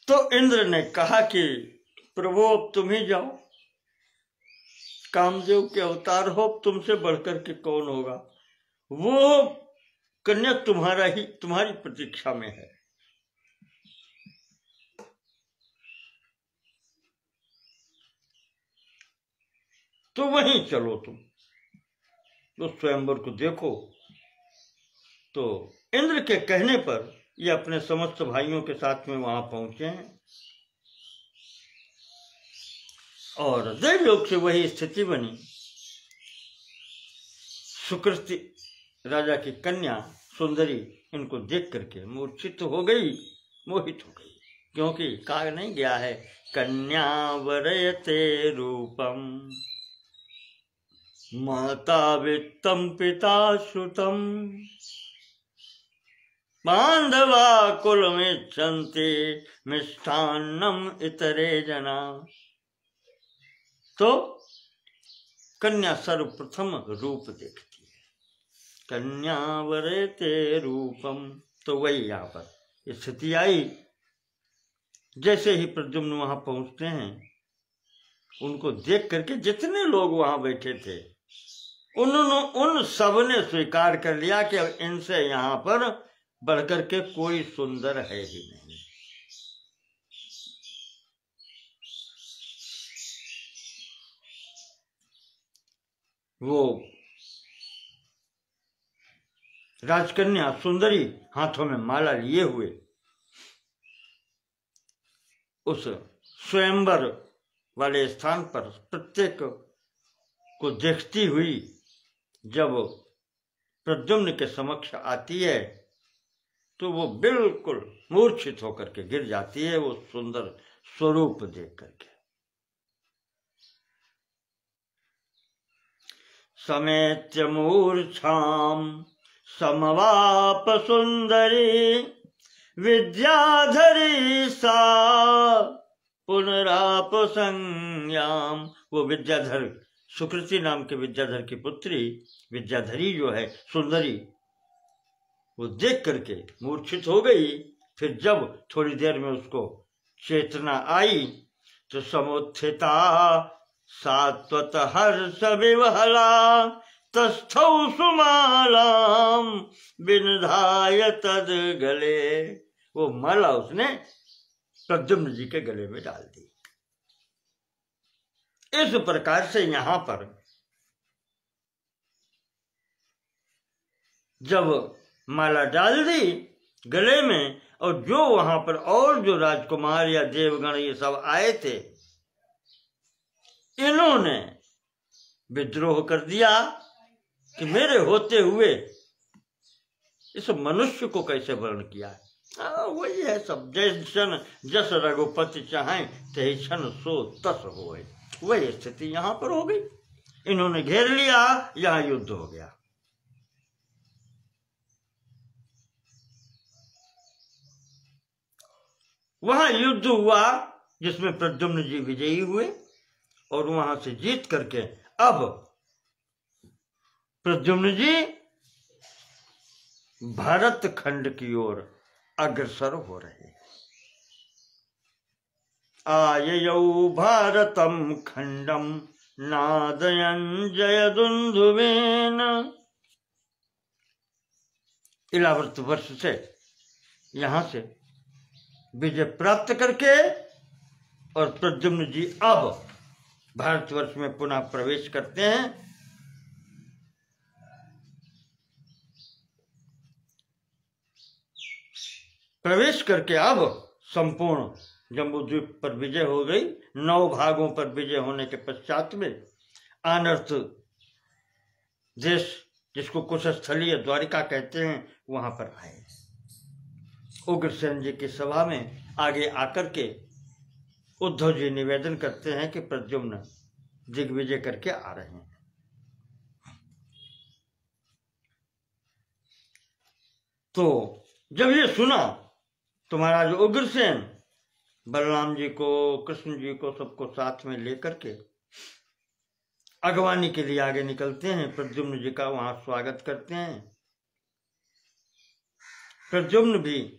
तो इंद्र ने कहा कि प्रभु अब तुम ही जाओ, कामदेव के अवतार हो, तुमसे बढ़कर के कौन होगा। वो कन्या तुम्हारी प्रतीक्षा में है। तो वहीं चलो तुम, तो स्वयंवर को देखो। तो इंद्र के कहने पर ये अपने समस्त भाइयों के साथ में वहां पहुंचे हैं और देवलोक से वही स्थिति बनी। सुकृति राजा की कन्या सुंदरी इनको देख करके मूर्छित हो गई, मोहित हो गई, क्योंकि कहा नहीं गया है कन्या वरयते रूपम माता वित्तम पिता श्रुतम बांधवा कुल मिच्छन्ति मिष्ठान्नम इतरे जना। तो कन्या सर्वप्रथम रूप देखती है, कन्या वरते रूपम। तो वही यहाँ पर स्थिति आई। जैसे ही प्रद्युम्न वहां पहुंचते हैं, उनको देख करके जितने लोग वहां बैठे थे उन सब ने स्वीकार कर लिया कि अब इनसे यहाँ पर बढ़कर के कोई सुंदर है ही नहीं। वो राजकन्या सुंदरी हाथों में माला लिए हुए उस स्वयंवर वाले स्थान पर प्रत्येक को देखती हुई जब प्रद्युम्न के समक्ष आती है तो वो बिल्कुल मूर्छित होकर के गिर जाती है, वो सुंदर स्वरूप देख करके। समेत्य मूर्छाम समवाप सुंदरी विद्याधरी सा पुनराप संज्ञाम। वो विद्याधर, सुकृति नाम के विद्याधर की पुत्री विद्याधरी जो है सुंदरी, वो देख करके मूर्छित हो गई। फिर जब थोड़ी देर में उसको चेतना आई तो समुत्थिता सात्वत हर्ष विवहला तस्थौ सुमालाम विनिधाय तद गले। वो माला उसने प्रद्युम्न जी के गले में डाल दी। इस प्रकार से यहां पर जब माला डाल दी गले में, और जो वहां पर और जो राजकुमार या देवगण ये सब आए थे, इन्होंने विद्रोह कर दिया कि मेरे होते हुए इस मनुष्य को कैसे वर्ण किया है। वही है सब, जैसन जस रघुपति चाहें तैसन सो तस होए। वही स्थिति यहां पर हो गई। इन्होंने घेर लिया, यहां युद्ध हो गया। वहां युद्ध हुआ जिसमें प्रद्युम्न जी विजयी हुए और वहां से जीत करके अब प्रद्युम्न जी भारत खंड की ओर अग्रसर हो रहे हैं। आययौ भारतं खंडम नादयन जयदुन्दुभेन। इलावर्त वर्ष से यहाँ से विजय प्राप्त करके और प्रद्युम्न जी अब भारतवर्ष में पुनः प्रवेश करते हैं। प्रवेश करके अब संपूर्ण जम्बूद्वीप पर विजय हो गई। 9 भागों पर विजय होने के पश्चात में आनर्त देश, जिसको कुशस्थली द्वारिका कहते हैं, वहां पर आए। उग्रसेन जी की सभा में आगे आकर के उद्धव जी निवेदन करते हैं कि प्रद्युम्न दिग्विजय करके आ रहे हैं। तो जब ये सुना तो महाराज उग्रसेन बलराम जी को, कृष्ण जी को, सबको साथ में लेकर के अगवानी के लिए आगे निकलते हैं। प्रद्युम्न जी का वहां स्वागत करते हैं। प्रद्युम्न भी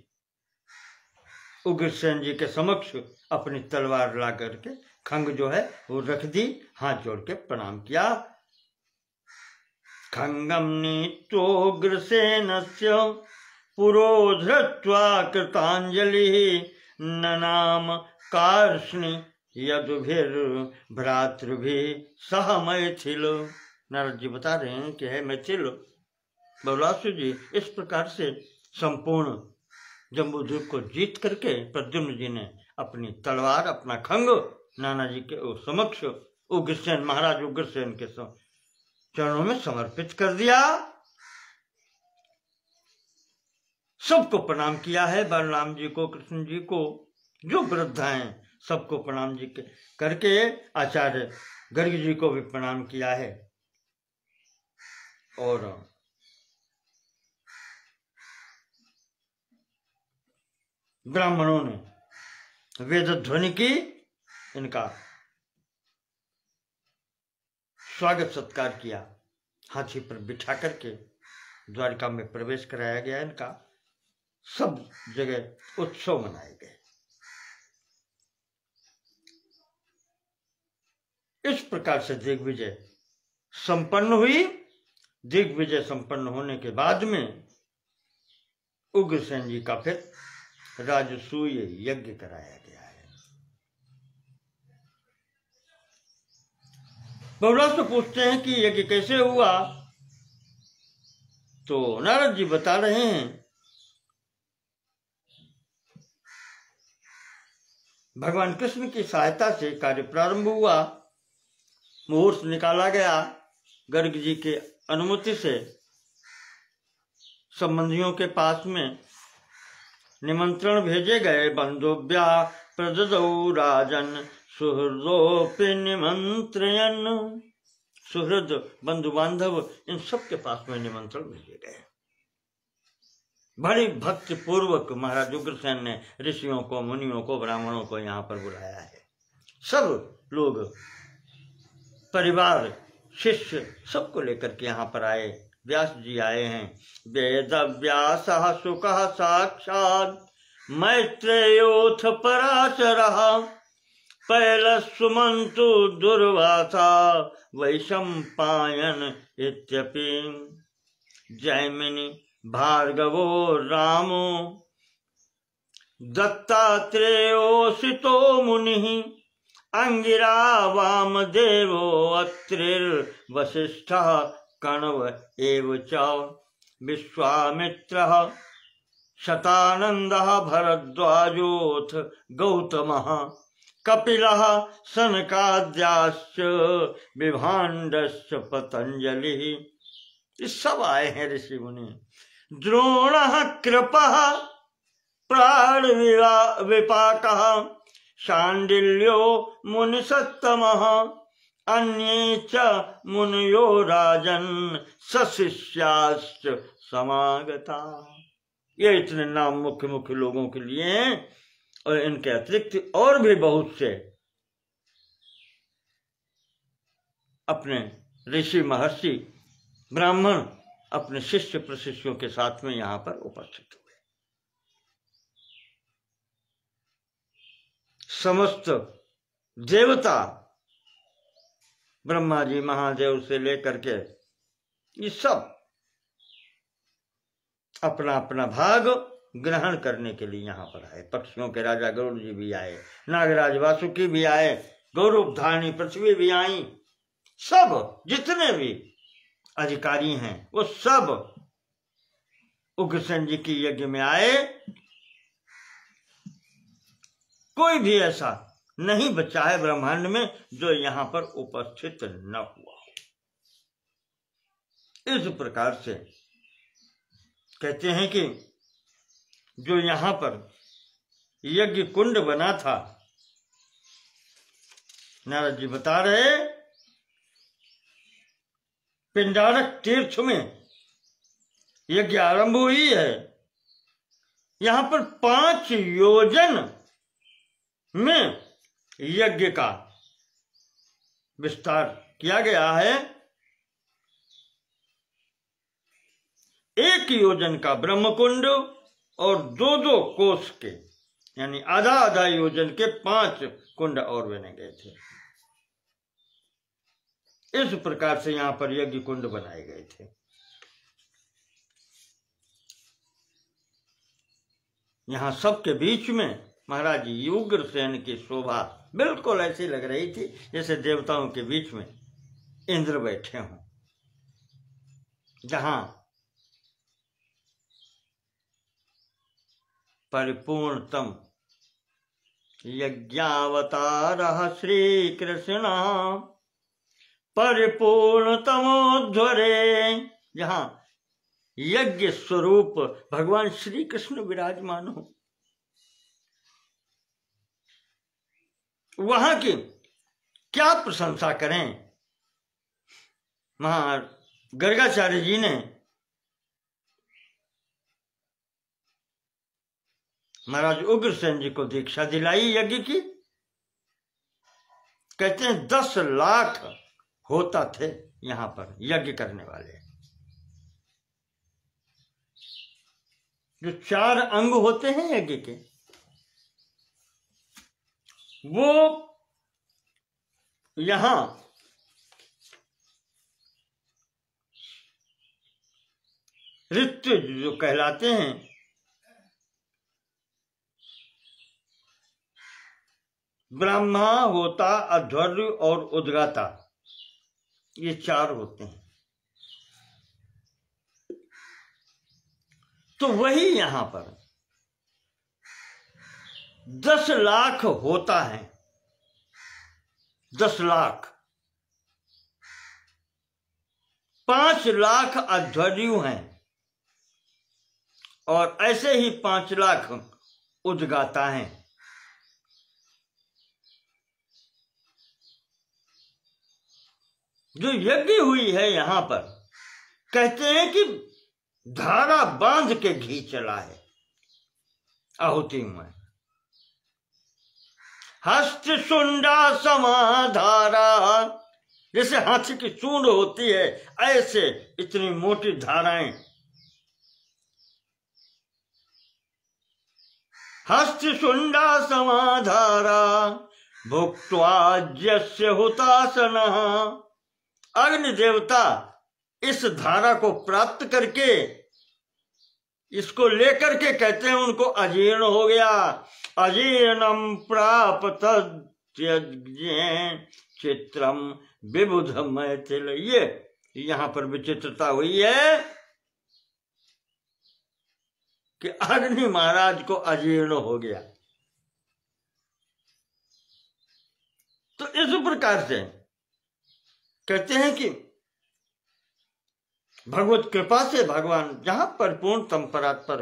उग्रसेन जी के समक्ष अपनी तलवार ला करके खंग जो है वो रख दी, हाथ जोड़ के प्रणाम किया। खंगम नीत्योग्रसेनस्य पुरोधृत्वा कृतांजलि ननाम कार्ष्णि यदुभिर्भ्रातृभिः सह मैथिल। नारद जी बता रहे हैं कि है मैथिल बलरासु जी। इस प्रकार से संपूर्ण जम्बूद्वीप को जीत करके प्रद्युम्न जी ने अपनी तलवार, अपना खंग नाना जी के समक्ष उग्रसेन, महाराज उग्रसेन के चरणों में समर्पित कर दिया। सबको प्रणाम किया है, बलराम जी को, कृष्ण जी को, जो वृद्ध हैं सबको प्रणाम जी करके आचार्य गर्ग जी को भी प्रणाम किया है। और ब्राह्मणों ने वेद ध्वनि की, इनका स्वागत सत्कार किया। हाथी पर बिठा करके द्वारिका में प्रवेश कराया गया। इनका सब जगह उत्सव मनाए गए। इस प्रकार से दिग्विजय संपन्न हुई। दिग्विजय संपन्न होने के बाद में उग्रसेन जी का फिर राजसूय यज्ञ कराया गया है। बहुलास तो पूछते हैं कि यज्ञ कैसे हुआ, तो नारद जी बता रहे हैं भगवान कृष्ण की सहायता से कार्य प्रारंभ हुआ। मुहूर्त निकाला गया। गर्ग जी के अनुमति से संबंधियों के पास में निमंत्रण भेजे गए। बंधुभ्या प्रददौ राजन सुहृदोपि निमंत्रयन। सुहृद, बंधु बांधव, इन सब के पास में निमंत्रण भेजे गए। बड़ी भक्ति पूर्वक महाराज उग्रसेन ने ऋषियों को, मुनियों को, ब्राह्मणों को यहाँ पर बुलाया है। सब लोग, परिवार, शिष्य, सबको लेकर के यहाँ पर आए। व्यास जी आए हैं। वेद व्यास सुख साक्षात मैत्रेयोथ पराशरः पैलस्सुमन्तु दुर्वासा वैशंपायन इत्यपि जैमिनि भार्गवो रामो दत्तात्रेयोऽसितो मुनिः अंगिरा वामदेवो अत्रिर्वसिष्ठः कण्व एव च विश्वामित्रः शतानन्दः भरद्वाजोऽथ गौतमः कपिलः सनकाद्याश्च विभाण्डश्च पतंजलिः। ये सब आए हैं ऋषि मुनि। द्रोणः कृपः प्राण विपाकः शाण्डिल्यो मुनिसत्तमः अन्ये च मुनयो राजन् सशिष्याश्च समागता। ये इतने नाम मुख्य मुख्य लोगों के लिए हैं। और इनके अतिरिक्त और भी बहुत से अपने ऋषि, महर्षि, ब्राह्मण अपने शिष्य प्रशिष्यों के साथ में यहाँ पर उपस्थित हुए। समस्त देवता, ब्रह्मा जी महादेव से लेकर के ये सब अपना अपना भाग ग्रहण करने के लिए यहाँ पर आए। पक्षियों के राजा गरुड़ जी भी आए, नागराज वासुकी भी आए, गौरव धारणी पृथ्वी भी आई, सब जितने भी अधिकारी हैं वो सब उग्रसेन जी की यज्ञ में आए। कोई भी ऐसा नहीं बचा है ब्रह्मांड में जो यहाँ पर उपस्थित न हुआ। इस प्रकार से कहते हैं कि जो यहाँ पर यज्ञ कुंड बना था, नारद जी बता रहे, पिंडारक तीर्थ में यज्ञ आरंभ हुई है। यहाँ पर 5 योजन में यज्ञ का विस्तार किया गया है। 1 योजन का ब्रह्मकुंड और 2-2 कोस के यानी आधा योजन के 5 कुंड और बने गए थे। इस प्रकार से यहां पर यज्ञ कुंड बनाए गए थे। यहां सबके बीच में महाराज उग्रसेन की शोभा बिल्कुल ऐसी लग रही थी जैसे देवताओं के बीच में इंद्र बैठे हों। जहां परिपूर्णतम यज्ञावतारः श्री कृष्ण परिपूर्णतमोध्वरे, जहां यज्ञ स्वरूप भगवान श्री कृष्ण विराजमान हो, वहां की क्या प्रशंसा करें। गर्गाचार्य जी ने महाराज उग्रसेन जी को दीक्षा दिलाई यज्ञ की। कहते हैं 10 लाख होता थे यहां पर यज्ञ करने वाले। जो 4 अंग होते हैं यज्ञ के, वो यहां ऋत्विज जो कहलाते हैं, ब्रह्मा, होता, अध्वर्यु और उद्गाता, ये 4 होते हैं। तो वही यहां पर 10 लाख होता है। 10 लाख, 5 लाख अध्वर्यु हैं और ऐसे ही 5 लाख उद्गाता हैं। जो यज्ञ हुई है यहां पर, कहते हैं कि धारा बांध के घी चला है आहुति में। हस्त सुंडा समाधारा, जैसे हाथी की सूंड होती है ऐसे इतनी मोटी धाराएं। हस्त सुंडा समाधारा भुक्त्वा यस्य हुतासनः, अग्नि देवता इस धारा को प्राप्त करके, इसको लेकर के कहते हैं उनको अजीर्ण हो गया। अजीर्णम प्राप्त चित्रम विबुध मैथिल, ये यहां पर विचित्रता हुई है कि अग्नि महाराज को अजीर्ण हो गया। तो इस प्रकार से कहते हैं कि भगवत कृपा से भगवान जहां परिपूर्णतम परात्पर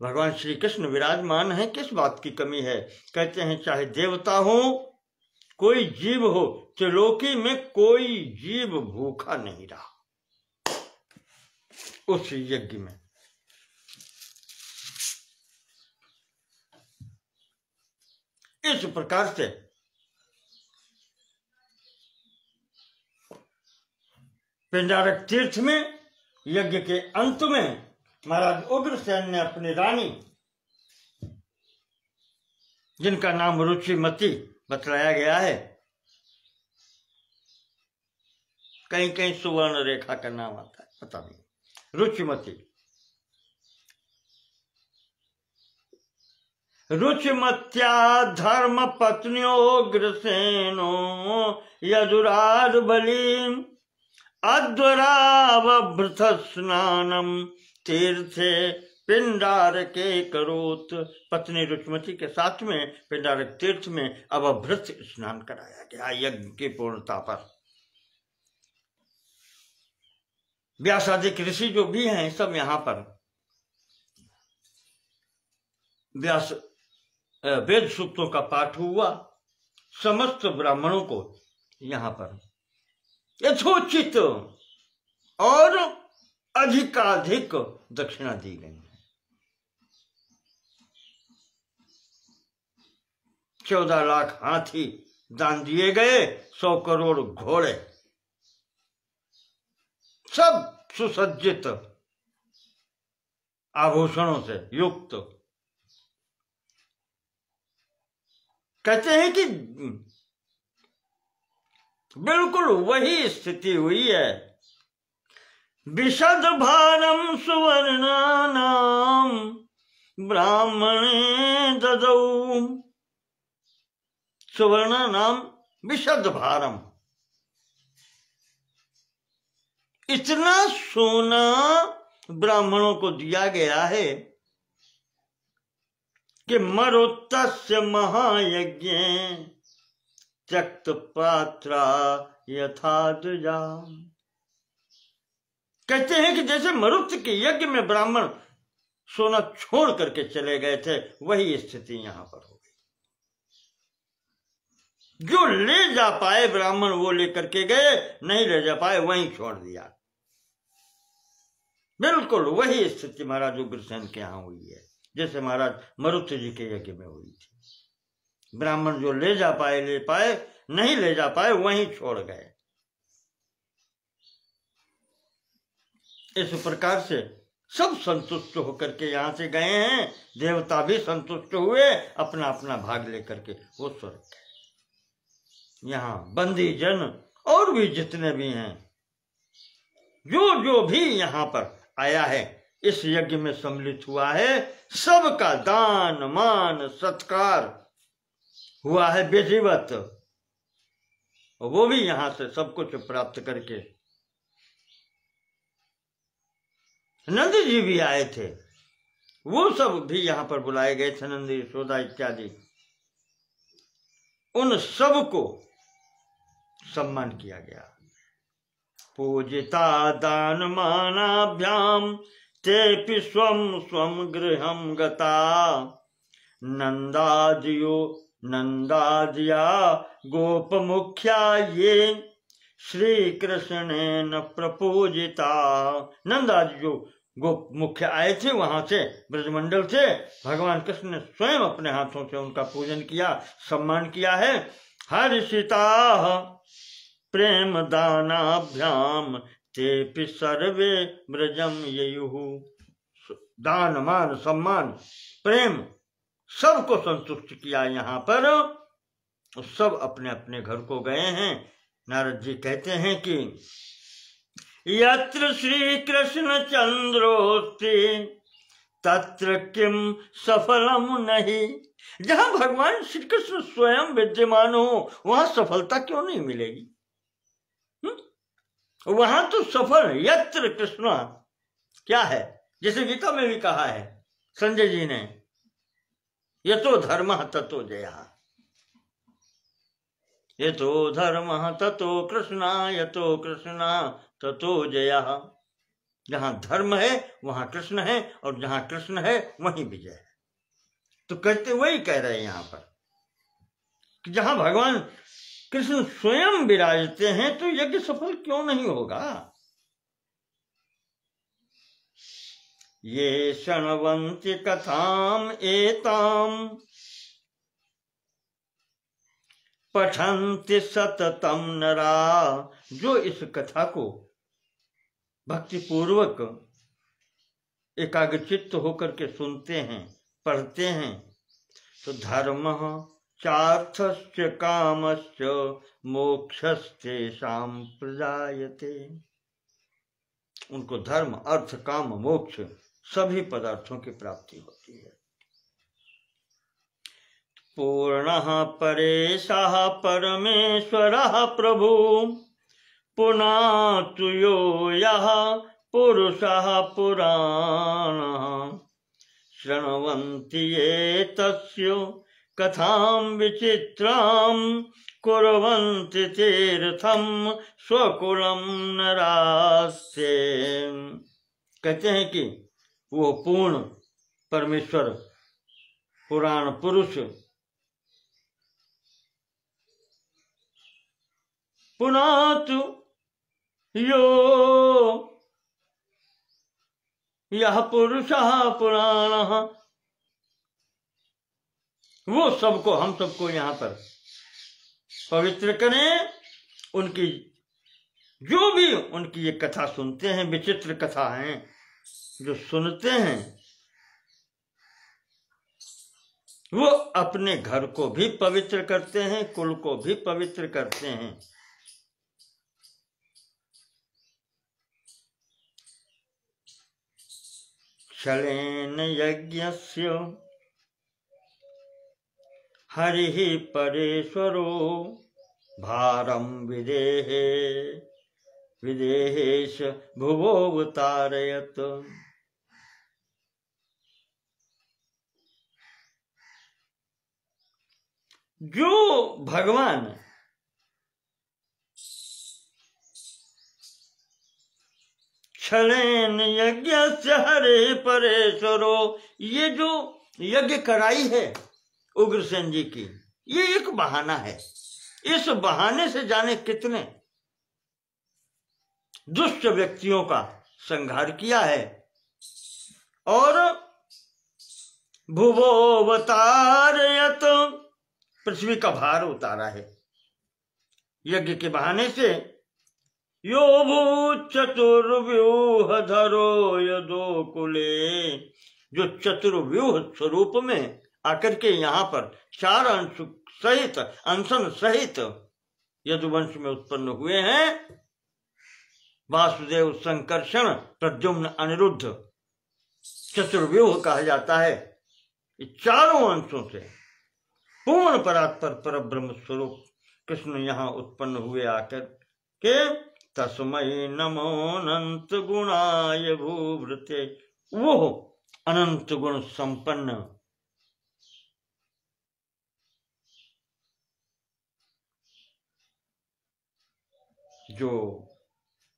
भगवान श्री कृष्ण विराजमान है, किस बात की कमी है। कहते हैं चाहे देवता हो, कोई जीव हो, त्रिलोकी में कोई जीव भूखा नहीं रहा उस यज्ञ में। इस प्रकार से पिंडारक तीर्थ में यज्ञ के अंत में महाराज उग्रसेन ने अपनी रानी जिनका नाम रुचिमती बतलाया गया है। कहीं कहीं सुवर्ण रेखा का नाम आता है, पता नहीं। रुचिमती, रुचिमत्या धर्म पत्न्योग्रसेनो यदुराज बली अद्वरावभृत स्नानम तीर्थे पिंडारके करोत। पत्नी रुचिमती के साथ में पिंडारक तीर्थ में अवभृत स्नान कराया गया यज्ञ की पूर्णता पर। व्यासादिक ऋषि जो भी हैं सब यहाँ पर व्यास वेद सूक्तों का पाठ हुआ। समस्त ब्राह्मणों को यहाँ पर यथोचित और अधिकाधिक दक्षिणा दी गई है। 14 लाख हाथी दान दिए गए, 100 करोड़ घोड़े, सब सुसज्जित आभूषणों से युक्त। कहते हैं कि बिल्कुल वही स्थिति हुई है। विशद भारम सुवर्णानाम ब्राह्मणे ददौ। सुवर्ण नाम विशद भारम, इतना सोना ब्राह्मणों को दिया गया है कि मरुत्तस्य महायज्ञ त्यक्त पात्रा यथा द्विजा। कहते हैं कि जैसे मरुत के यज्ञ में ब्राह्मण सोना छोड़ करके चले गए थे, वही स्थिति यहां पर हो गई। जो ले जा पाए ब्राह्मण वो लेकर के गए, नहीं ले जा पाए वहीं छोड़ दिया। बिल्कुल वही स्थिति महाराज उग्रसेन के यहां हुई है जैसे महाराज मरुत जी के यज्ञ में हुई थी। ब्राह्मण जो ले जा पाए ले पाए, नहीं ले जा पाए वहीं छोड़ गए। इस प्रकार से सब संतुष्ट होकर के यहां से गए हैं। देवता भी संतुष्ट हुए, अपना अपना भाग लेकर के वो स्वर्ग गए। यहाँ बंदी जन और भी जितने भी हैं, जो भी यहाँ पर आया है, इस यज्ञ में सम्मिलित हुआ है, सबका दान मान सत्कार हुआ है विधिवत। वो भी यहां से सब कुछ प्राप्त करके। नंद जी भी आए थे, वो सब भी यहां पर बुलाए गए थे, नंद यशोदा इत्यादि। उन सब को सम्मान किया गया। पूजिता दान मानाभ्याम तेपि स्वम स्वम गृहम गता। नंदादिया गोप मुख्या ये श्री कृष्णेन प्रपूजिता। नंदादि जो गोप मुख्य आए थे वहां से, ब्रजमंडल से, भगवान कृष्ण ने स्वयं अपने हाथों से उनका पूजन किया, सम्मान किया है। हर्षिता प्रेम दानाभ्याम तेपि सर्वे ब्रजम ययुः। दान मान सम्मान प्रेम सबको संतुष्ट किया यहाँ पर। सब अपने अपने घर को गए हैं। नारद जी कहते हैं कि यत्र श्री कृष्ण चंद्रोस्ति तत्र किम सफलम नहीं। जहां भगवान श्री कृष्ण स्वयं विद्यमान हो वहां सफलता क्यों नहीं मिलेगी? वहां तो सफल यत्र कृष्ण क्या है, जैसे गीता में भी कहा है संजय जी ने, यतो धर्मः ततो जयः। यतो धर्मः ततो कृष्णा, यतो कृष्णा ततो जयः। जहां धर्म है वहां कृष्ण है, और जहां कृष्ण है वहीं विजय है। तो कहते वही कह रहे हैं यहां पर कि जहां भगवान कृष्ण स्वयं विराजते हैं तो यज्ञ सफल क्यों नहीं होगा? ये शृण्वन्ति कथाम एताम पठन्ति सततम नरा। जो इस कथा को भक्ति पूर्वक एकाग्रचित्त होकर के सुनते हैं, पढ़ते हैं, तो धर्म चार्थस्य कामस्य मोक्षस्तेषां प्रजायते। उनको धर्म, अर्थ, काम, मोक्ष सभी पदार्थों की प्राप्ति होती है। पूर्णः परेशः परमेश्वरः प्रभु पुनातु यो यः पुरुषः पुराणः शृण्वन्ति ये तस्य कथां विचित्रां कुर्वन्ति तीर्थं स्वकुलं नरास्ते। कहते हैं कि वो पूर्ण परमेश्वर पुराण पुरुष पुनातु यो यह पुरुषः पुराणः, वो सबको, हम सबको यहाँ पर पवित्र करें। उनकी जो भी उनकी ये कथा सुनते हैं, विचित्र कथा हैं जो सुनते हैं, वो अपने घर को भी पवित्र करते हैं, कुल को भी पवित्र करते हैं। छलेन यज्ञस्य हरिः परेश्वरो भारं विदेहे विदेहेश भुवोऽवतारयत्। जो भगवान छलेन यज्ञस्य हरे परेश्वरो, ये जो यज्ञ कराई है उग्रसेन जी की, ये एक बहाना है। इस बहाने से जाने कितने दुष्ट व्यक्तियों का संहार किया है और भुवोऽवतारयत्, पृथ्वी का भार उतारा है यज्ञ के बहाने से। यो भूत चतुर्व्यूहधरो यदो कुले, जो चतुर्व्यूह स्वरूप में आकर के यहाँ पर चार अंश सहित, अंशन सहित यदुवंश में उत्पन्न हुए हैं। वासुदेव, संकर्षण, प्रद्युम्न, अनिरुद्ध चतुर्व्यूह कहा जाता है। ये चारों अंशों से पूर्ण परात्पर पर ब्रह्म स्वरूप कृष्ण यहाँ उत्पन्न हुए आकर के। तस्मै नमो अनंत गुणाय भूभृते, वो अनंत गुण संपन्न जो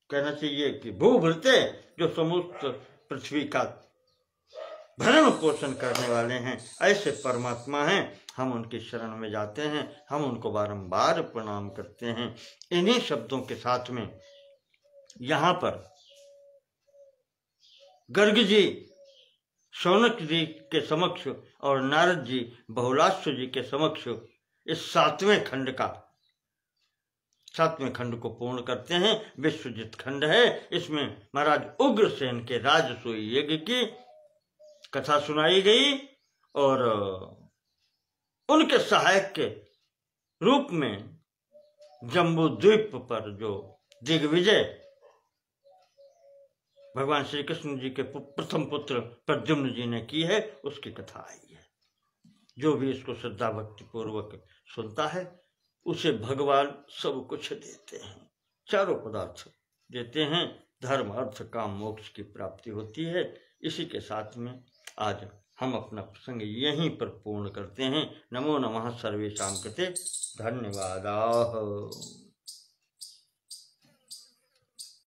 कहना चाहिए कि भूभृते, जो समस्त पृथ्वी का भरण पोषण करने वाले हैं, ऐसे परमात्मा हैं। हम उनकी शरण में जाते हैं, हम उनको बारंबार प्रणाम करते हैं। इन्हीं शब्दों के साथ में यहाँ पर गर्ग जी शौनक जी के समक्ष और नारद जी बहुलाश्व जी के समक्ष इस सातवें खंड को पूर्ण करते हैं। विश्वजित खंड है। इसमें महाराज उग्रसेन के राजसूय यज्ञ की कथा सुनाई गई और उनके सहायक के रूप में जम्बू द्वीप पर जो दिग्विजय भगवान श्री कृष्ण जी के प्रथम पुत्र प्रद्युम्न जी ने की है, उसकी कथा आई है। जो भी इसको श्रद्धा भक्ति पूर्वक सुनता है उसे भगवान सब कुछ देते हैं, चारों पदार्थ देते हैं। धर्म, अर्थ, काम, मोक्ष की प्राप्ति होती है। इसी के साथ में आज हम अपना प्रसंग यहीं पर पूर्ण करते हैं। नमो नमः सर्वेषां कृते, धन्यवादाः।